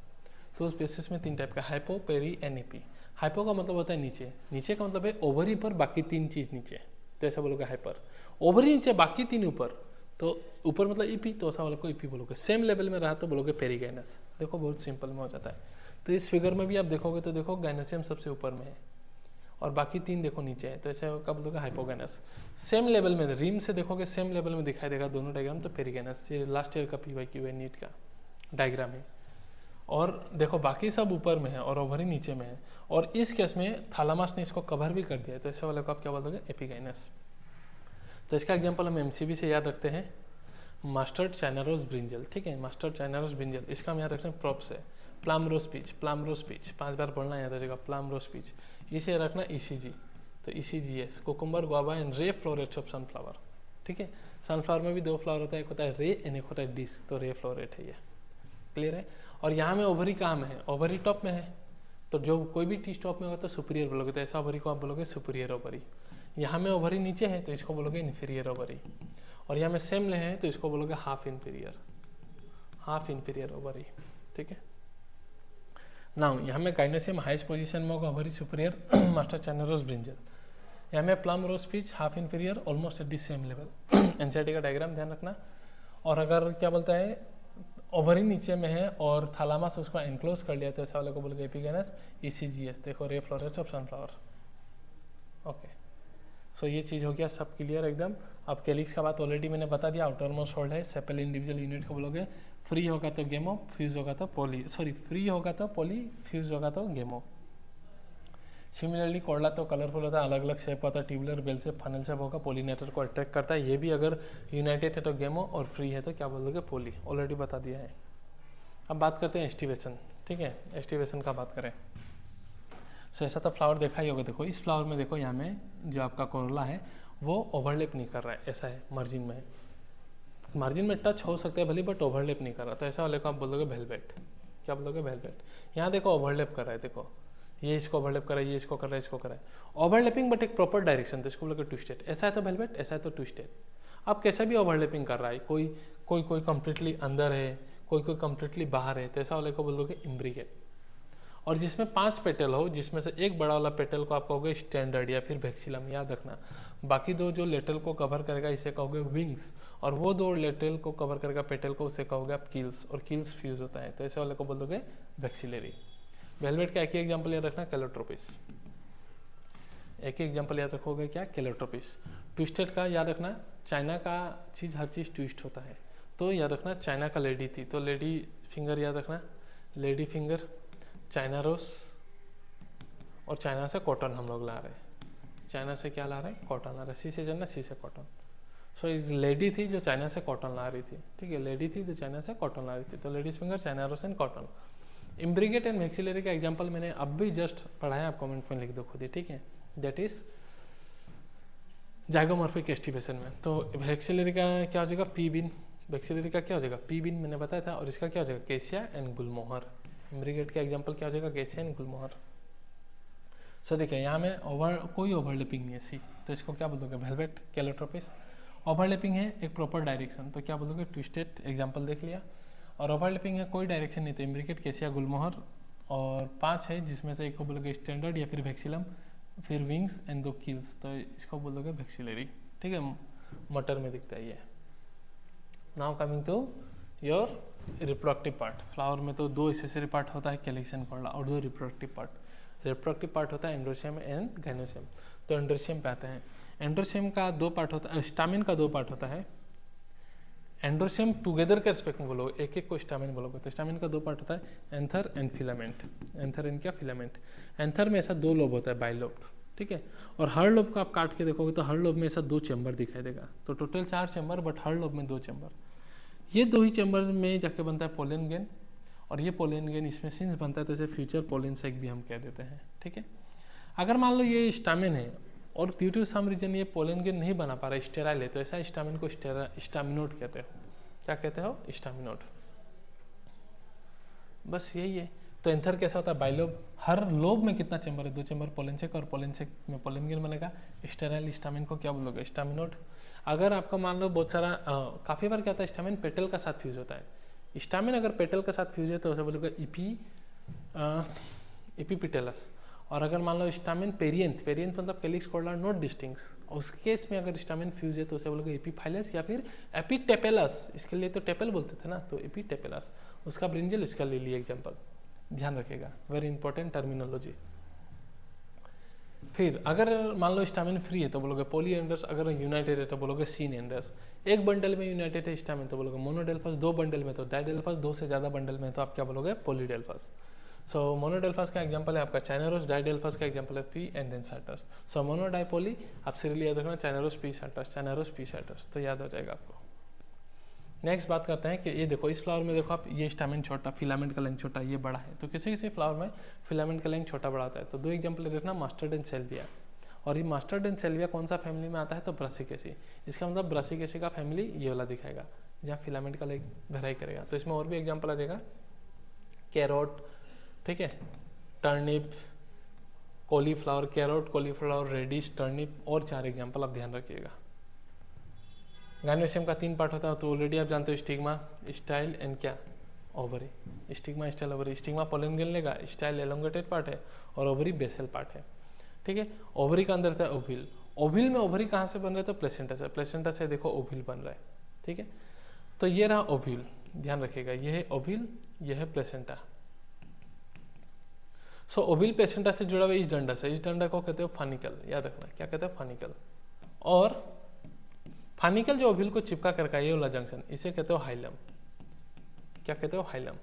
तो उस बेसिस में 3 टाइप का, hypo, peri and epi. Hypo का मतलब होता है नीचे, नीचे का मतलब है ओवरी पर बाकी 3 चीज नीचे, तो ऐसा बोलोगे हाइपर। ओवरी नीचे बाकी 3 ऊपर, तो ऊपर मतलब ईपी, तो ऐसा वाला को ईपी बोलोगे। सेम लेवल में रहा तो बोलोगे पेरीगाइनस। देखो बहुत सिंपल में हो जाता है। तो इस फिगर में भी आप देखोगे तो देखो गाइनोसियम सबसे ऊपर में है और बाकी 3 देखो नीचे है, तो ऐसे कब बोलोगे हाइपोगाइनस। सेम लेवल में रिम से देखोगे सेम लेवल में दिखाई देगा दोनों डायग्राम, तो पेरीगाइनस। ये लास्ट ईयर का PYQ है नीट का डायग्राम है। और देखो बाकी सब ऊपर में है और ओवरी नीचे में है, और इस केस में थैलामस ने इसको कवर भी कर दिया है, तो ऐसे वाले को आप क्या बोलोगे एपिगाइनस। तो इसका एग्जांपल हम MCB से याद रखते हैं, मास्टर्ड चाइना रोज ब्रिंजल, ठीक है, मास्टर्ड चाइना रोज ब्रिंजल। इसका हम याद रखते हैं प्रॉप से, plum rose peach, plum rose peach 5 बार पढ़ना याद रखेगा, प्लम रोज पीच। इसे रखना ECG, तो ECGS, कोकुम्बर, गुआवा एंड रे फ्लोरेट्स ऑफ सनफ्लावर, ठीक है। सनफ्लावर में भी 2 फ्लावर होता है, एक होता है रे एंड एक होता है डिस्क, तो रे फ्लोरेट है ये, क्लियर है। और यहाँ में ओवरी कहाँ में है, ओवरी टॉप में है, तो जो कोई भी टी टॉप में होगा तो सुपीरियर बोलोगे, तो ऐसा ओवरी को आप बोलोगे सुपीरियर ओवरी। यहाँ में ओवरी नीचे है तो इसको बोलोगे इन्फीरियर ओवरी, और यहाँ में सेम ले है तो इसको बोलोगे हाफ इन्फीरियर ओवरी, ठीक है। नाउ यहाँ में गाइनोसियम हाईएस्ट पोजीशन में होगा, ovary superior, mustard china rose brinjal. यहाँ में plum rose peach half inferior, almost at the same level. NCERT का डायग्राम ध्यान रखना। और अगर क्या बोलता है ओवरी नीचे में है और थैलामस उसको एनक्लोज कर लिया तो ऐसा वाले को बोलोगे एपिगाइनस। ECGS देखो ray florets of sunflower, okay. So ये चीज़ हो गया सब क्लियर एकदम। अब कैलिक्स का बात ऑलरेडी मैंने बता दिया, आउटर मोस्ट होल्ड है, सेपल इंडिविजुअल यूनिट को बोलोगे, फ्री होगा तो गेमो, फ्यूज होगा तो पॉली, सॉरी फ्री होगा तो पॉली, फ्यूज होगा तो गेमो। सिमिलरली कॉर्डला तो कलरफुल होता है, अलग अलग शेप होता है, ट्यूबुलर बेल से, फनल शेप होगा, पोलिनेटर को अट्रैक्ट करता है। ये भी अगर यूनाइटेड है तो गेमो और फ्री है तो क्या बोलोगे पॉली, ऑलरेडी बता दिया है। अब बात करते हैं एस्टिवेशन, ठीक है। एस्टिवेशन का बात करें सो ऐसा तो फ्लावर देखा ही होगा। देखो इस फ्लावर में देखो यहाँ में जो आपका कोरोला है वो ओवरलेप नहीं कर रहा है, ऐसा है, मार्जिन में है, मार्जिन में टच हो सकता है भले बट ओवरलेप नहीं कर रहा, तो ऐसा वाले को आप बोलोगे वेलवेट। क्या बोलोगे वेलवेट। यहाँ देखो ओवरलेप कर रहा है, देखो ये इसको ओवरलेप कर रहा है, ये इसको कर रहा है, इसको कर रहा है, ओवरलेपिंग बट एक प्रॉपर डायरेक्शन, तो इसको बोलोगे ट्विस्टेड। ऐसा है तो वेलवेट, ऐसा है तो ट्विस्टेड। अब कैसा भी ओवरलेपिंग कर रहा है, कोई कंप्लीटली अंदर है, कोई कंप्लीटली बाहर है, तो ऐसा वाले को बोलोगे इम्ब्रिगेट। और जिसमें 5 पेटल हो, जिसमें से एक बड़ा वाला पेटल को आप कहोगे स्टैंडर्ड या फिर वैक्सीलम, याद रखना। बाकी 2 जो लेटल को कवर करेगा इसे कहोगे विंग्स, और वो 2 लेटल को कवर करेगा पेटल को उसे कहोगे आप कील्स, और कील्स फ्यूज होता है, तो ऐसे वाले को बोलोगे वैक्सिलरी। वेलवेट का एक ही एग्जाम्पल याद रखना, कैलोट्रोपिस। एक ही एग्जाम्पल याद रखोगे क्या, कैलोट्रोपिस। ट्विस्टेड का याद रखना, चाइना का चीज़ हर चीज़ ट्विस्ट होता है, तो याद रखना चाइना का लेडी थी, तो लेडी फिंगर याद रखना, लेडी फिंगर, चाइना रोज, और चाइना से कॉटन हम लोग ला रहे हैं। चाइना से क्या ला रहे हैं, कॉटन ला रहे हैं, सी से जानना, सी से कॉटन। सो एक लेडी थी जो चाइना से कॉटन ला रही थी, ठीक है, लेडी थी जो चाइना से कॉटन ला रही थी, तो ladies finger, china rose and cotton. Imbricate and vexillary का एग्जाम्पल मैंने अब भी जस्ट पढ़ाया, आप कमेंट में लिख दो खुद ही, ठीक है। दैट इज जाइगोमॉर्फिक एस्टिवेशन में। तो वैक्सीलरी का क्या हो जाएगा, पी बिन। वैक्सीलरी का क्या हो जाएगा, पी बिन मैंने बताया था। और इसका क्या हो जाएगा, केसिया एंड गुलमोहर। इम्ब्रिगेट का एग्जाम्पल क्या हो जाएगा, केसिया एंड गुलमोहर। सो देखिए यहाँ में कोई ओवरलैपिंग नहीं है सी, तो इसको क्या बोलोगे, वेलवेट कैलोट्रोपिस। ओवरलैपिंग है एक प्रॉपर डायरेक्शन, तो क्या बोलोगे, ट्विस्टेड। एग्जाम्पल देख लिया। और ओवरलैपिंग है कोई डायरेक्शन नहीं, तो इम्ब्रिकेट, केसिया, गुलमोहर। और 5 है जिसमें से एक को बोलोगे स्टैंडर्ड या फिर वैक्सीलम, फिर विंग्स एंड 2 कील्स, तो इसको बोलोगे वैक्सीलरी। ठीक है, मटर में दिखता है ये। Now coming to your reproductive part. Flower में तो 2 एसेसरी पार्ट होता है, कैलिक्स एंड कॉर्डा, और 2 रिप्रोडक्टिव पार्ट। रिप्रोडक्टिव पार्ट होता है एंड्रोशियम एंड गाइनोशियम। तो एंड्रोशियम पे आते हैं। एंड्रोशियम का 2 पार्ट होता है, स्टामिन का 2 पार्ट होता है। एंड्रोशियम टुगेदर के रिस्पेक्ट में बोलोगे, एक एक को स्टामिन बोलोगे, तो स्टामिन का 2 पार्ट होता है, anther and filament. Anther and क्या, फिलामेंट। एंथर में ऐसा 2 लोब होता है, बाइलोब। ठीक है, और हर लोब को आप काट के देखोगे तो हर लोब में ऐसा 2 चैम्बर दिखाई देगा। तो total 4 chamber, but her lobe में 2 चैम्बर। ये 2 ही चैम्बर में जाके बनता है पोलन ग्रेन, और ये पोलन ग्रेन इसमें सिंस बनता है तो इसे फ्यूचर पोलन सैक भी हम कह देते हैं। ठीक है, अगर मान लो ये स्टामिन है और ड्यू टू सम रीजन ये पोलन ग्रेन नहीं बना पा रहा, स्टेराइल है, तो ऐसा स्टामिन को स्टामिनोड कहते हो। क्या कहते हो, स्टामिनोड। बस यही है। तो एंथर कैसा होता है, बाइलोब। हर लोब में कितना चैम्बर है, 2 चैम्बर पोलेंसेक, और पोलेंसेक में पोलन ग्रेन बनेगा। स्टेराइल स्टामिन को क्या बोलोगे, स्टामिनोड। अगर आपका मान लो बहुत सारा काफ़ी बार क्या होता है, स्टामिन पेटल का साथ फ्यूज होता है। स्टामिन अगर पेटल के साथ फ्यूज है तो उसे बोलोगे इपीपिटेलस। और अगर मान लो स्टामिन पेरियंथ, पेरियंथ मतलब कैलिक्स कॉर्डा नॉट डिस्टिंक्स, उस केस में अगर स्टामिन फ्यूज है तो उसे बोलोगे एपीफाइलस या फिर एपीटेपेलस। इसके लिए तो टेपल बोलते थे ना, तो एपीटेपेलस। उसका ब्रिंजल, इसका लिली एग्जाम्पल, ध्यान रखिएगा, वेरी इंपॉर्टेंट टर्मिनोलॉजी। फिर अगर मान लो स्टामिन फ्री है तो बोलोगे पॉलीएंडर्स, अगर यूनाइटेड है तो बोलोगे सीनएंडर्स। एक बंडल में यूनाइटेड है स्टामिन तो बोलोगे मोनोडेल्फस, 2 बंडल में तो डाइडेल्फस, 2 से ज़्यादा बंडल में तो आप क्या बोलोगे, पॉलीडेल्फस। सो मोनोडेल्फस का एग्जांपल है आपका चाइनोरस, डाइडेल्फस का एग्जांपल है पी एंड देन साटर्स। सो मोनोडाइपोली आप सीरियली याद रखना, चाइनोरस पी साटर्स, चाइनोरस पी साटर्स, तो याद हो जाएगा आपको। नेक्स्ट बात करते हैं कि ये देखो, इस फ्लावर में देखो आप, ये स्टामिन छोटा, फिलामेंट का लेंथ छोटा, ये बड़ा है। तो किसी किसी फ्लावर में फिलामेंट का लेंथ छोटा बड़ा होता है। तो 2 एग्जांपल देखना, मास्टर्ड एंड सेल्विया। और ये मास्टर्ड एंड सेल्विया कौन सा फैमिली में आता है, तो ब्रासिकेसी। इसका मतलब ब्रासिकेसी का फैमिली ये वाला दिखाएगा, जहाँ फिलामेंट का लेंथ वेराई करेगा। तो इसमें और भी एग्जाम्पल आ जाएगा, कैरोट, ठीक है, turnip, cauliflower, carrot, cauliflower, radish, turnip, और 4 एग्जाम्पल आप ध्यान रखिएगा। गाइनोशियम का 3 पार्ट होता है, तो ऑलरेडी आप जानते हो, स्टिग्मा, स्टाइल एंड क्या, ovary. Stigma, style, ovary. Stigma pollen grain लेगा, स्टाइल एलोंगेटेड पार्ट है, और ओवरी बेसल पार्ट है। ठीक है, ओवरी का अंदर था ओविल। ओविल में ओवरी कहाँ से बन रहा है, तो प्लेसेंटा से। प्लेसेंटा से देखो ओविल बन रहा है। ठीक है, तो ये रहा ओविल, ध्यान रखिएगा, ये है ओविल, ये है प्लेसेंटा। सो ओविल प्लेसेंटा से जुड़ा हुआ इस डंडा से, इस डंडा को कहते हो फानिकल, याद रखना, क्या कहते हैं, फानिकल। और फानिकल जो ओविल को चिपका करके ये वाला जंक्शन, इसे कहते हो हाइलम। क्या कहते हो, हाइलम।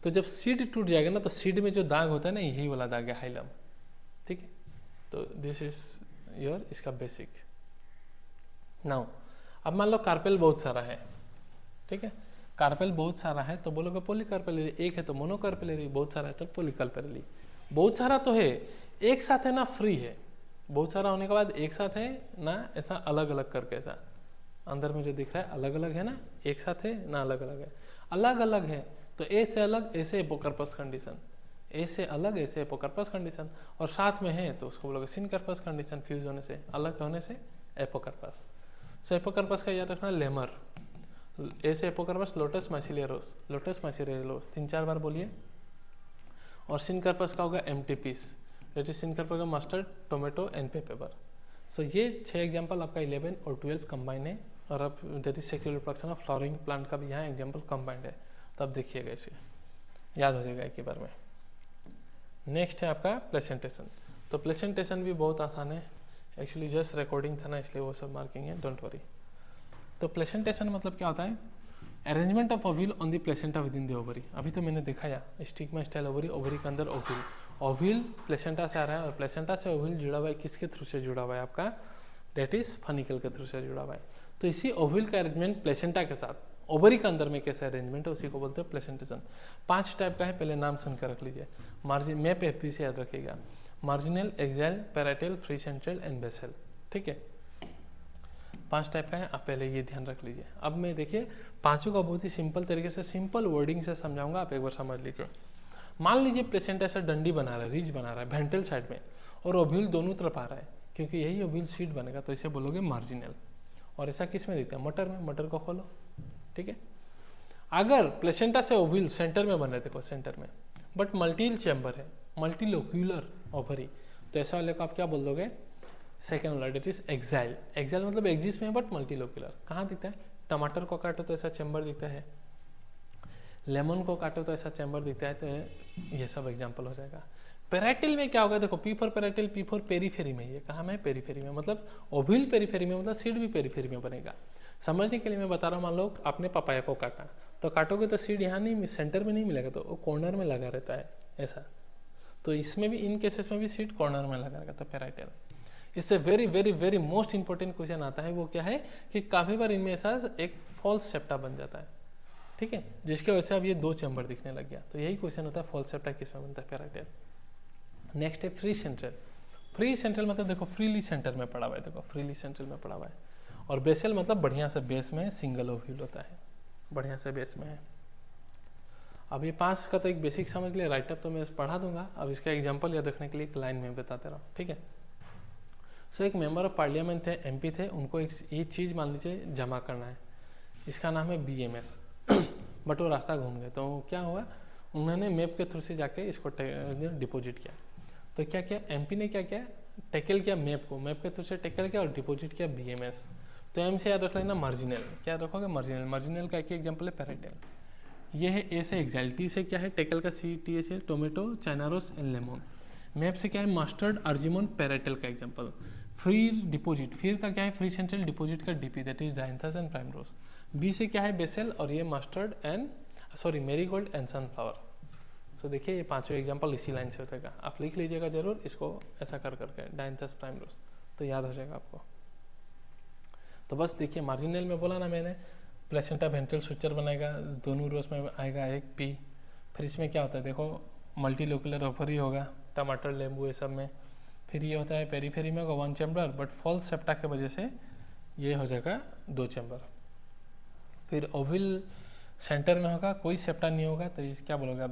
तो जब सीड टूट जाएगा ना, तो सीड में जो दाग होता है ना, यही वाला दाग है, हाइलम। ठीक है, तो दिस इज योर इसका बेसिक। नाउ अब मान लो कार्पेल बहुत सारा है, ठीक है, कार्पेल बहुत सारा है तो बोलोगे पॉलीकार्पेलरी। एक है तो मोनोकार्पेलरी, बहुत सारा है तो पॉलीकार्पेलरी। बहुत सारा तो है, एक साथ है ना, फ्री है। बहुत सारा होने के बाद एक साथ है ना, ऐसा अलग अलग करके, ऐसा अंदर में जो दिख रहा है अलग अलग है ना, एक साथ है ना, अलग अलग है। अलग अलग है तो ए से अलग, ऐसे एपोकार्पस कंडीशन, ए से अलग, ऐसे एपोकार्पस कंडीशन। और साथ में है तो उसको बोलोगे सिनकार्पस कंडीशन, फ्यूज होने से, अलग होने से एपोकार्पस। सो एपोकार्पस का याद रखना, लेमर, ऐसे एपोकार्पस, लोटस माइसिलियरोस, लोटस माइसिलियरोस 3-4 बार बोलिए। और सिनकार्पस का होगा एमटीपीस, दैट इज सिनकार्पस का मस्टर्ड, टोमेटो एंड पेपर। सो ये 6 एग्जाम्पल आपका 11 और 12 कंबाइन है। और अब that is sexual reproduction of flowering plant का भी यहाँ एग्जाम्पल कंबाइंड है। तो अब देखिएगा, इसे याद हो जाएगा एक ही बार में। नेक्स्ट है आपका प्लेसेंटेशन। तो प्लेसेंटेशन भी बहुत आसान है, एक्चुअली जस्ट रिकॉर्डिंग था ना, इसलिए वो सब मार्किंग है, डोंट वरी। तो प्लेसेंटेशन मतलब क्या होता है, arrangement of ovule on the placenta with in the ovary. अभी तो मैंने दिखाया स्टिग्मा स्टाइल ओवरी, ओवरी के अंदर ओव्यूल, ओव्यूल प्लेसेंटा से आ रहा है, और प्लेसेंटा से ओव्यूल जुड़ा हुआ है, किसके थ्रू से जुड़ा हुआ है आपका, डेट इज फनिकल के थ्रू से जुड़ा हुआ है। तो इसी ओव्यूल का अरेंजमेंट प्लेसेंटा के साथ ओवरी के अंदर में कैसे अरेंजमेंट है, उसी को बोलते हैं प्लेसेंटेशन। 5 टाइप का है, पहले नाम सुनकर रख लीजिए। मार्जिन में पे से याद रखिएगा, marginal, axile, parietal, free central and basal. ठीक है, 5 टाइप का है, आप पहले ये ध्यान रख लीजिए। अब मैं देखिए पांचों का बहुत ही सिंपल तरीके से सिंपल वर्डिंग से समझाऊंगा, आप एक बार समझ लीजिए। मान लीजिए प्लेसेंटा ऐसा डंडी बना रहा है, रिज बना रहा है वेंट्रल साइड में, और ओव्यूल दोनों तरफ आ रहा है, क्योंकि यही ओव्यूल सीट बनेगा, तो इसे बोलोगे मार्जिनल। और ऐसा किस में दिखता है? मटर में। मटर को खोलो, ठीक है। अगर प्लेसेंटा से ओव्यूल सेंटर में बन रहे, देखो सेंटर में, बट मल्टी चैम्बर है, मल्टीलोक्यूलर ओवरी, तो ऐसा वाले को आप क्या बोल दोगे? सेकेंड वाला, डेट इज एक्साइल। एक्साइल मतलब एक्सिस में बट मल्टीलोक्यूलर। कहाँ दिखता है? टमाटर को काटो तो ऐसा चैम्बर दिखता है, लेमन को काटो तो ऐसा चैम्बर दिखता है, तो ये सब एग्जाम्पल हो जाएगा। पेराइटल में क्या होगा? देखो P for parietal, P for periphery में, ये कहाँ में? पेरीफेरी में, मतलब ओव्यूल पेरीफेरी में, मतलब सीड भी पेरीफेरी में बनेगा। समझने के लिए मैं बता रहा हूँ, मान लो आपने पपाया को काटा, तो काटोगे तो सीड यहाँ नहीं, सेंटर में नहीं मिलेगा, तो वो कॉर्नर में लगा रहता है ऐसा। तो इसमें भी, इन केसेस में भी सीड कॉर्नर में लगा रहता है, पेराइटल। इससे very very very most important question आता है, वो क्या है कि काफी बार इनमें ऐसा एक फॉल्स सेप्टा बन जाता है, ठीक है, जिसकी वजह से अब ये 2 चैम्बर दिखने लग गया। तो यही क्वेश्चन होता है फॉल्स सेप्टा किसमें बनता है? पेराइटल। नेक्स्ट है फ्री सेंट्रल। फ्री सेंट्रल मतलब देखो फ्रीली सेंटर में पड़ा हुआ है, देखो फ्रीली सेंट्रल में पड़ा हुआ है। और बेसल मतलब बढ़िया से बेस में सिंगल ओव्यूल होता है, बढ़िया से बेस में है। अब ये 5 का तो एक बेसिक समझ लिया, राइटअप तो मैं पढ़ा दूंगा। अब इसका एग्जाम्पल याद रखने के लिए एक लाइन में बताते रहो, ठीक है। सो एक मेंबर ऑफ पार्लियामेंट थे, एमपी थे, उनको एक ये चीज़ मान लीजिए जमा करना है, इसका नाम है बीएमएस। बट वो रास्ता घूम गए, तो क्या हुआ? उन्होंने मैप के थ्रू से जाके इसको डिपॉजिट किया। तो क्या किया एमपी ने? क्या किया? टैकल किया मैप को, मैप के थ्रू से टैकल किया और डिपॉजिट किया बीएमएस। तो एम से याद रख लेना मार्जिनल। क्या रखोगे? मार्जिनल। मार्जिनल का एक एग्जाम्पल है पेराइटल। ये है ए से एक्साइल, टी से क्या है? टैकल का सी, टी से tomato, China rose and lemon. Map से क्या है? मस्टर्ड, अर्जिमोन, पेराइटल का एग्जाम्पल। फ्री डिपॉजिट, फिर का क्या है? फ्री सेंट्रल, डिपॉजिट का DP, that is Dianthus and primrose. B से क्या है? बेसल, और ये mustard and marigold and sunflower. So देखिए ये 5 एग्जाम्पल इसी लाइन से होगा, आप लिख लीजिएगा जरूर इसको ऐसा कर करके, डायंथस प्राइमरोस, तो याद हो जाएगा आपको। तो बस देखिए मार्जिनल में बोला ना मैंने, प्लेसेंटा वेंट्रल स्ट्रक्चर बनाएगा, दोनों रोज में आएगा एक पी। फिर इसमें क्या होता है? देखो मल्टीलोक्यूलर ओवरी होगा, टमाटर, लेम्बू, ये सब में। फिर ये होता है पेरीफेरी में 1 चैम्बर, बट फॉल्स सेप्टा की वजह से ये हो जाएगा 2 चैम्बर। फिर ओव्यूल सेंटर में होगा, कोई सेप्टा नहीं होगा, तो इस क्या बोलोगे?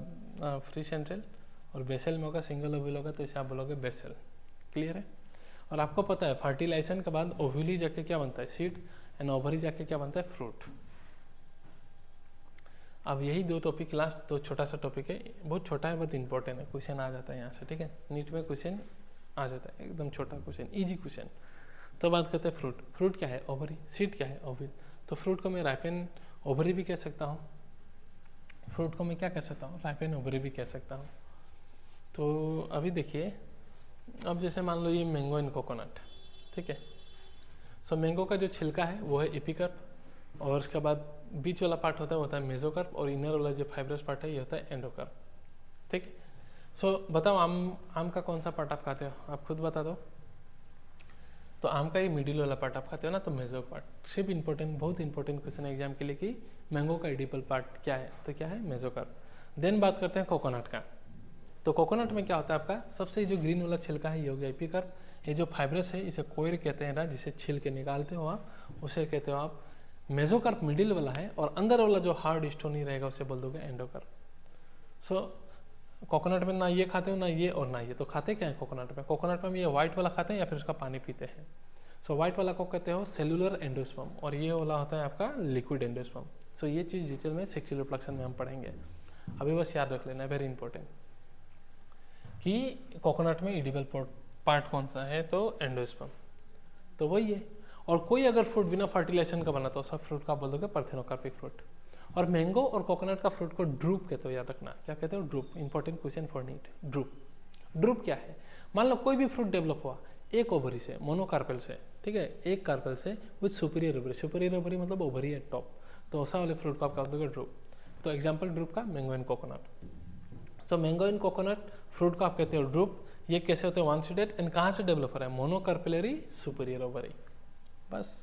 Free central. और बेसल में होगा, सिंगल ओव्यूल होगा, तो इसे आप बोलोगे बेसल। क्लियर है? और आपको पता है फर्टिलाइजेशन के बाद ओव्यूल ही जाके क्या बनता है? सीड, एंड ओवरी जाके क्या बनता है? फ्रूट। अब यही 2 टॉपिक, लास्ट 2 छोटा सा टॉपिक है, बहुत छोटा है, बहुत इंपॉर्टेंट है, क्वेश्चन आ जाता है यहाँ से, ठीक है। नीट में क्वेश्चन आ जाता है, एकदम छोटा क्वेश्चन, इजी क्वेश्चन। तो बात करते हैं फ्रूट। फ्रूट क्या है? ओवरी। सीड क्या है? ओव्यूल। तो फ्रूट को मैं राइपेन ओवरी भी कह सकता हूँ, फ्रूट को मैं क्या कह सकता हूँ? राइपेन ओवरी भी कह सकता हूँ। तो अभी देखिए, अब जैसे मान लो ये मैंगो एंड कोकोनट, ठीक है। सो मैंगो का जो छिलका है वो है एपिकर्प, और उसके बाद बीच वाला पार्ट होता है मेसोकर्प, और इनर वाला जो फाइब्रस पार्ट है ये होता है एंडोकर्प, ठीक है। सो बताओ आम का कौन सा पार्ट आप खाते हो? आप खुद बता दो। तो आम का ये मिडिल वाला पार्ट आप खाते हो ना, तो मेजो पार्ट। सिर्फ इंपॉर्टेंट, बहुत इंपॉर्टेंट क्वेश्चन है एग्जाम के लिए कि मैंगो का एडिबल पार्ट क्या है, तो क्या है? मेसोकर्प। देन बात करते हैं कोकोनट का। तो कोकोनट में क्या होता है आपका? सबसे जो ग्रीन वाला छिलका है ये हो गया एपिकर्प। ये जो फाइब्रस है इसे कोयर कहते हैं ना, जिसे छिल के निकालते हो आप, उसे कहते हो आप। मेसोकर्प मिडिल वाला है, और अंदर वाला जो हार्ड स्टोनी रहेगा उसे बोल दोगे एंडोकर्प। सो कोकोनट में ना ये खाते हो, ना ये और ना ये, तो खाते क्या है कोकोनट में? कोकोनट में ये व्हाइट वाला खाते हैं या फिर उसका पानी पीते हैं। सो व्हाइट वाला को कहते हो सेलुलर एंडोस्पर्म, और ये वाला होता है आपका लिक्विड एंडोस्पर्म। सो ये चीज़ डिटेल में सेक्सुअल रिप्रोडक्शन में हम पढ़ेंगे। अभी बस याद रख लेना, वेरी इंपॉर्टेंट, कि कोकोनट में एडिबल पार्ट कौन सा है? तो एंडोस्पर्म, तो वही है। और कोई अगर फ्रूट बिना फर्टिलाइजेशन का बना तो सब फ्रूट का बोल दोगे पार्थेनोकार्पिक फ्रूट। और मैंगो और कोकोनट का फ्रूट को ड्रूप कहते हो, याद रखना। क्या कहते हो? Drupe. Important question for NEET. Drupe. Drupe क्या है? मान लो कोई भी फ्रूट डेवलप हुआ एक ओवरी से, मोनोकार्पेल से, ठीक है, एक कार्पेल से with superior ovary. Superior ovary मतलब ओवरी एट टॉप, तो ऐसा वाले फ्रूट को आप कह दोगे ड्रूप। तो एग्जाम्पल ड्रूप का mango and coconut. So mango and coconut fruit को आप कहते हो ड्रूप। ये कैसे होते हैं? वन सीडेड, एंड कहाँ से डेवलप हो रहा है? मोनोकार्पेलरी सुपीरियर ओवरी, बस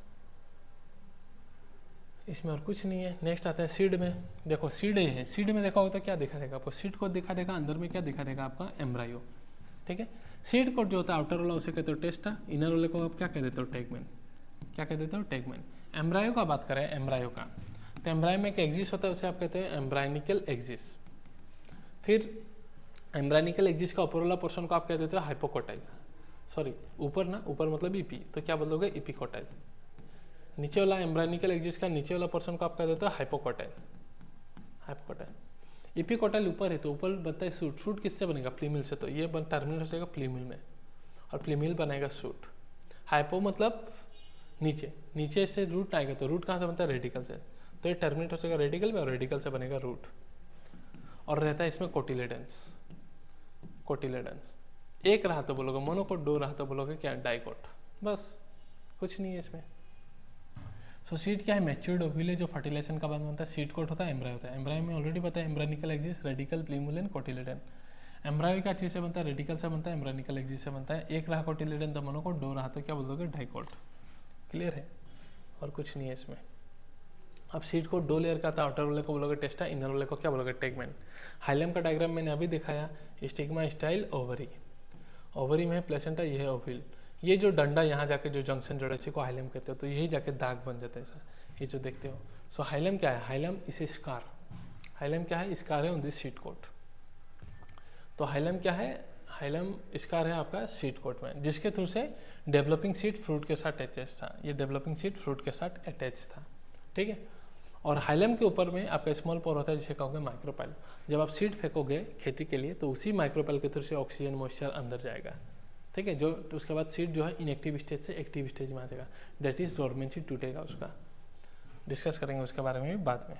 इसमें और कुछ नहीं है। नेक्स्ट आता है सीड में। देखो सीड ही है, सीड में देखा होगा तो क्या दिखा देगा आपको? सीड को दिखा देगा, अंदर में क्या दिखा देगा आपका? एम्ब्रायो, ठीक है। सीड कोट जो होता है आउटर वाला उसे कहते हो टेस्टा, इनर वाले को आप क्या कह देते हो? टेगमेन, क्या कहते थे, टेगमेन। एम्ब्रायो का बात करें, एम्ब्रायो का, तो एम्ब्रायो में एक एक्सिस होता है, उसे आप कहते हैं एम्ब्रायनिकल एक्सिस। फिर एम्ब्रायनिकल एक्सिस का ऊपर वाला पोर्शन को आप कह देते हो हाइपोकोटाइल, सॉरी ऊपर ना, ऊपर मतलब ईपी, तो क्या बोलोगे, इपिकोटाइल। नीचे वाला एम्ब्रायनिकल एक्सिस का नीचे वाला पोर्शन को आप कह देते हो हाइपोकोटाइल, हाइपोकोटाइल। इपिकोटाइल ऊपर है, तो ऊपर बनता है सूट। सूट किससे बनेगा, प्लीमिल से, तो ये टर्मिनल हो जाएगा प्लीमिल में, और प्लीमिल बनेगा सूट। हाइपो मतलब नीचे, नीचे से रूट आएगा, तो रूट कहाँ से बनता है, रेडिकल से, तो ये टर्मिनेट हो जाएगा रेडिकल में, और रेडिकल से बनेगा रूट। और रहता है इसमें कोटिलेडन्स, कोटिलेडन्स। एक रहा तो बोलोगे मोनोकोट, दो रहा तो बोलोगे क्या, डाइकोट, बस कुछ नहीं है इसमें। सो सीड क्या है, मैच्योर्ड ओव्यूल है जो फर्टिलाइजेशन का बाद बनता है। सीड कोट होता है, एम्ब्रायो होता है। एम्ब्रायो में ऑलरेडी पता है, एम्ब्रायनिकल एक्सिस, रेडिकल, प्लीमुलन, कोटिलेडन। एम्ब्रायो क्या चीज़ से बनता है, रेडिकल से बनता है, एम्ब्रायनिकल एक्सिस से बनता है। एक रहा कोटिलेडन तो मोनोकोट, दो रहा तो क्या बोलोगे, डाइकोट। क्लियर है, और कुछ नहीं है इसमें। अब सीड कोट दो लेयर का था, आउटर वाले को बोलोगे टेस्टा, इनर वाले को क्या बोलोगे, टेगमेन। हाइलम का डायग्राम मैंने अभी दिखाया, स्टिग्मा स्टाइल ओवरी, ओवरी में है प्लेसेंटा, ये है ओव्यूल। ये जो डंडा यहाँ जाके जो जंक्शन जोड़े इसी को हाइलम कहते हो, तो यही जाके दाग बन जाता है सर, ये जो देखते हो। सो हाइलम क्या है, हाइलम इस स्कार, हाइलम क्या है, स्कार है ऑन दिस सीड कोट। तो हाइलम क्या है, हाइलम स्कार है आपका सीड कोट में, जिसके थ्रू से डेवलपिंग सीड फ्रूट के साथ अटैच था। ये डेवलपिंग सीड फ्रूट के साथ अटैच था, ठीक है। और हाइलम के ऊपर में आपका स्मॉल पोर होता है, जिसे कहोगे माइक्रोपाइल। जब आप सीड फेंकोगे खेती के लिए, तो उसी माइक्रोपाइल के थ्रू से ऑक्सीजन मॉइस्चर अंदर जाएगा, ठीक है। जो तो उसके बाद सीड जो है इनएक्टिव स्टेज से एक्टिव स्टेज में आ जाएगा, डेट इज डोरमेंसी, टूटेगा उसका। डिस्कस करेंगे उसके बारे में भी बाद में।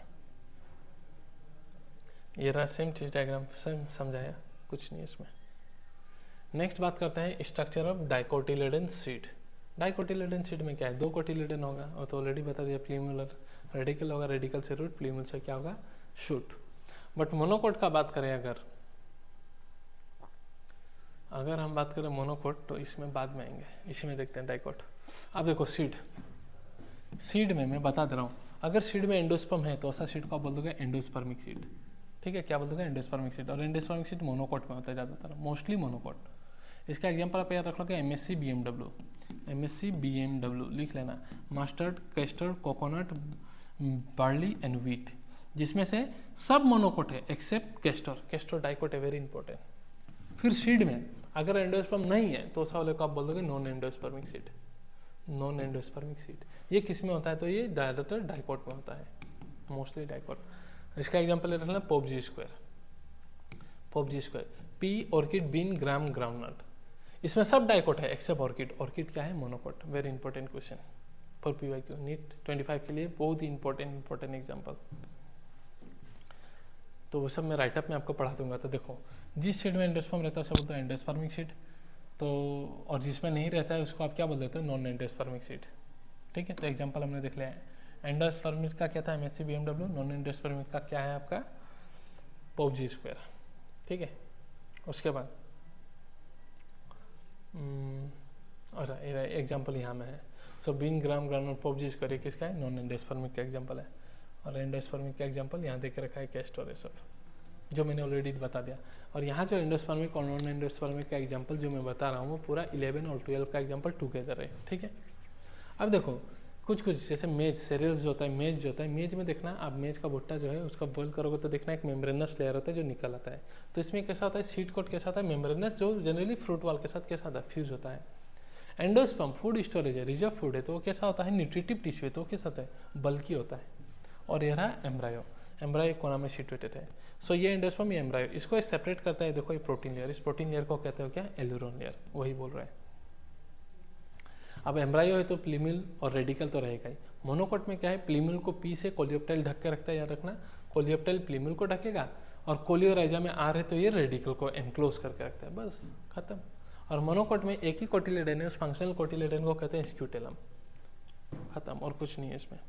ये रहा सेम चीज, डायग्राम सेम समझाया, कुछ नहीं इसमें। नेक्स्ट बात करते हैं structure of dicotyledon seed. Dicotyledon seed में क्या है, दो कोटिलेडन होगा, और तो ऑलरेडी बता दिया, प्लीमुलर रेडिकल होगा, रेडिकल से रूट, प्लीमुल से क्या होगा, शूट। बट मोनोकोट का बात करें अगर हम बात करें मोनोकोट, तो इसमें बाद में आएंगे, इसी में देखते हैं डाइकोट। अब देखो सीड, सीड में मैं बता दे रहा हूँ, अगर सीड में एंडोस्पर्म है तो ऐसा सीड को आप बोल दोगे एंडोस्पर्मिक सीड, ठीक है। क्या बोल दोगे, एंडोस्पर्मिक सीड। और एंडोस्पर्मिक सीड मोनोकोट में होता है ज़्यादातर, मोस्टली मोनोकोट। इसका एग्जाम्पल आप याद रख लो कि MSc BMW, MSc BMW लिख लेना, mustard, castor, coconut, barley and wheat, जिसमें से सब मोनोकोट है एक्सेप्ट कैस्टर। कैस्टर डाइकोट है, वेरी इंपॉर्टेंट। फिर सीड में अगर एंडोस्पर्म नहीं है तो उस वाले को आप बोल दोगे non endospermic seed, non endospermic seed. ये किस में होता है, तो ये ज़्यादातर डाइकोट में होता है, मोस्टली डाइकोट। इसका एग्जाम्पल ले रखना पोपजी स्क्वायर, पोपजी स्क्वायर, pea orchid, bean, gram, groundnut, इसमें सब डाइकोट है एक्सेप्ट ऑर्किड। ऑर्किड क्या है, monocot. Very important question for PYQ NEET 25 के लिए, बहुत ही इंपॉर्टेंट एग्जाम्पल। तो वो सब मैं राइटअप में आपको पढ़ा दूंगा। तो देखो, जिस सीड में एंडोस्पर्म रहता है उसे बोलते हैं एंडोस्पर्मिक सीड, तो और जिसमें नहीं रहता है उसको आप क्या बोल देते हो, नॉन एंडोस्पर्मिक सीड, ठीक है। तो एग्जांपल हमने देख लिया है। एंडोस्पर्मिक का क्या था, MSc BMW, नॉन एंडोस्पर्मिक का क्या है आपका, पोपजी स्क्वायर, ठीक है। उसके बाद और एग्जाम्पल यहाँ में है, सो बीन, ग्राम, ग्राउंडनट, पोपजी स्क्वायर किसका है, नॉन एंडोस्पर्मिक का एग्जाम्पल है। और एंडोस्पर्मिक का एग्जाम्पल यहाँ देख रखा है, कैस्टर, सब जो मैंने ऑलरेडी बता दिया। और यहाँ जो एंडोस्पर्मिक और नॉन एंडोस्पर्मिक का एग्जाम्पल जो मैं बता रहा हूँ, वो पूरा 11 और 12 का एग्जाम्पल टुगेदर है, ठीक है। अब देखो कुछ जैसे मेज, सीरियल्स जो होता है, मेज जो होता है, मेज में देखना आप, मेज का भुट्टा जो है उसका बॉइल करोगे तो देखना एक मेम्ब्रेनस लेयर होता है जो निकल आता है। तो इसमें कैसा होता है, सीड कोट कैसा होता है, मेम्ब्रेनस, जो जनरली फ्रूट वाल के साथ कैसा होता है, फ्यूज होता है। एंडोस्पर्म फूड स्टोरेज है, रिजर्व फूड है, तो वो कैसा होता है, न्यूट्रिटिव टिश्यू है, तो कैसा होता है, बल्कि होता है। और ये रहा एम्ब्रायो, एम्ब्रायो कोना में सिचुएटेड है। सो ये एंडोस्पर्म, ये एम्ब्रायो, इसको सेपरेट करता है, देखो ये प्रोटीन लेयर, इस प्रोटीन लेयर को कहते हो क्या, एलुरोन लेयर, वही बोल रहे हैं। अब एम्ब्रायो है तो प्लीमिल और रेडिकल तो रहेगा ही। मोनोकोट में क्या है, प्लीमिल को पी से कोलियोप्टाइल ढक के रखता है, याद रखना, कोलियोप्टाइल प्लीमिल को ढकेगा, और कोलियोराइजा में आ रहे तो ये रेडिकल को एनक्लोज करके रखता है, बस खत्म। और मोनोकोट में एक ही कोटिलेडन है, उस फंक्शनल कोटिलेडन को कहते हैं स्क्यूटेलम, खत्म, और कुछ नहीं है इसमें।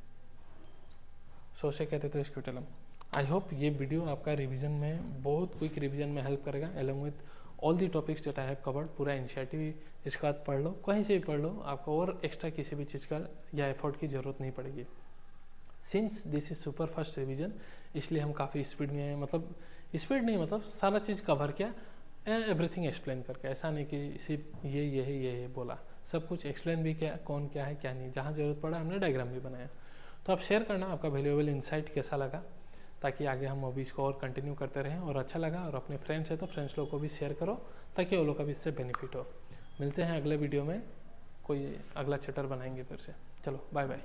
सो से कहते थे स्क्यूटेलम। आई होप ये वीडियो आपका रिवीजन में, बहुत क्विक रिवीजन में हेल्प करेगा, along with all the topics that I have covered. पूरा एनसीईआरटी भी इसके बाद पढ़ लो, कहीं से भी पढ़ लो, आपको और एक्स्ट्रा किसी भी चीज़ का या एफर्ट की ज़रूरत नहीं पड़ेगी। Since this is super fast revision, इसलिए हम काफ़ी स्पीड में हैं, मतलब स्पीड नहीं, मतलब सारा चीज़ कवर किया, एवरीथिंग एक्सप्लेन करके। ऐसा नहीं कि सिर्फ ये है बोला, सब कुछ एक्सप्लेन भी किया कौन क्या है क्या नहीं, जहाँ ज़रूरत पड़ा हमने डायग्राम भी बनाया। तो आप शेयर करना आपका वैल्यूएबल इंसाइट कैसा लगा, ताकि आगे हम मूवीज़ को और कंटिन्यू करते रहें। और अच्छा लगा और अपने फ्रेंड्स है तो फ्रेंड्स लोग को भी शेयर करो, ताकि वो लोग का भी इससे बेनिफिट हो। मिलते हैं अगले वीडियो में, कोई अगला चैप्टर बनाएंगे फिर से। चलो बाय बाय।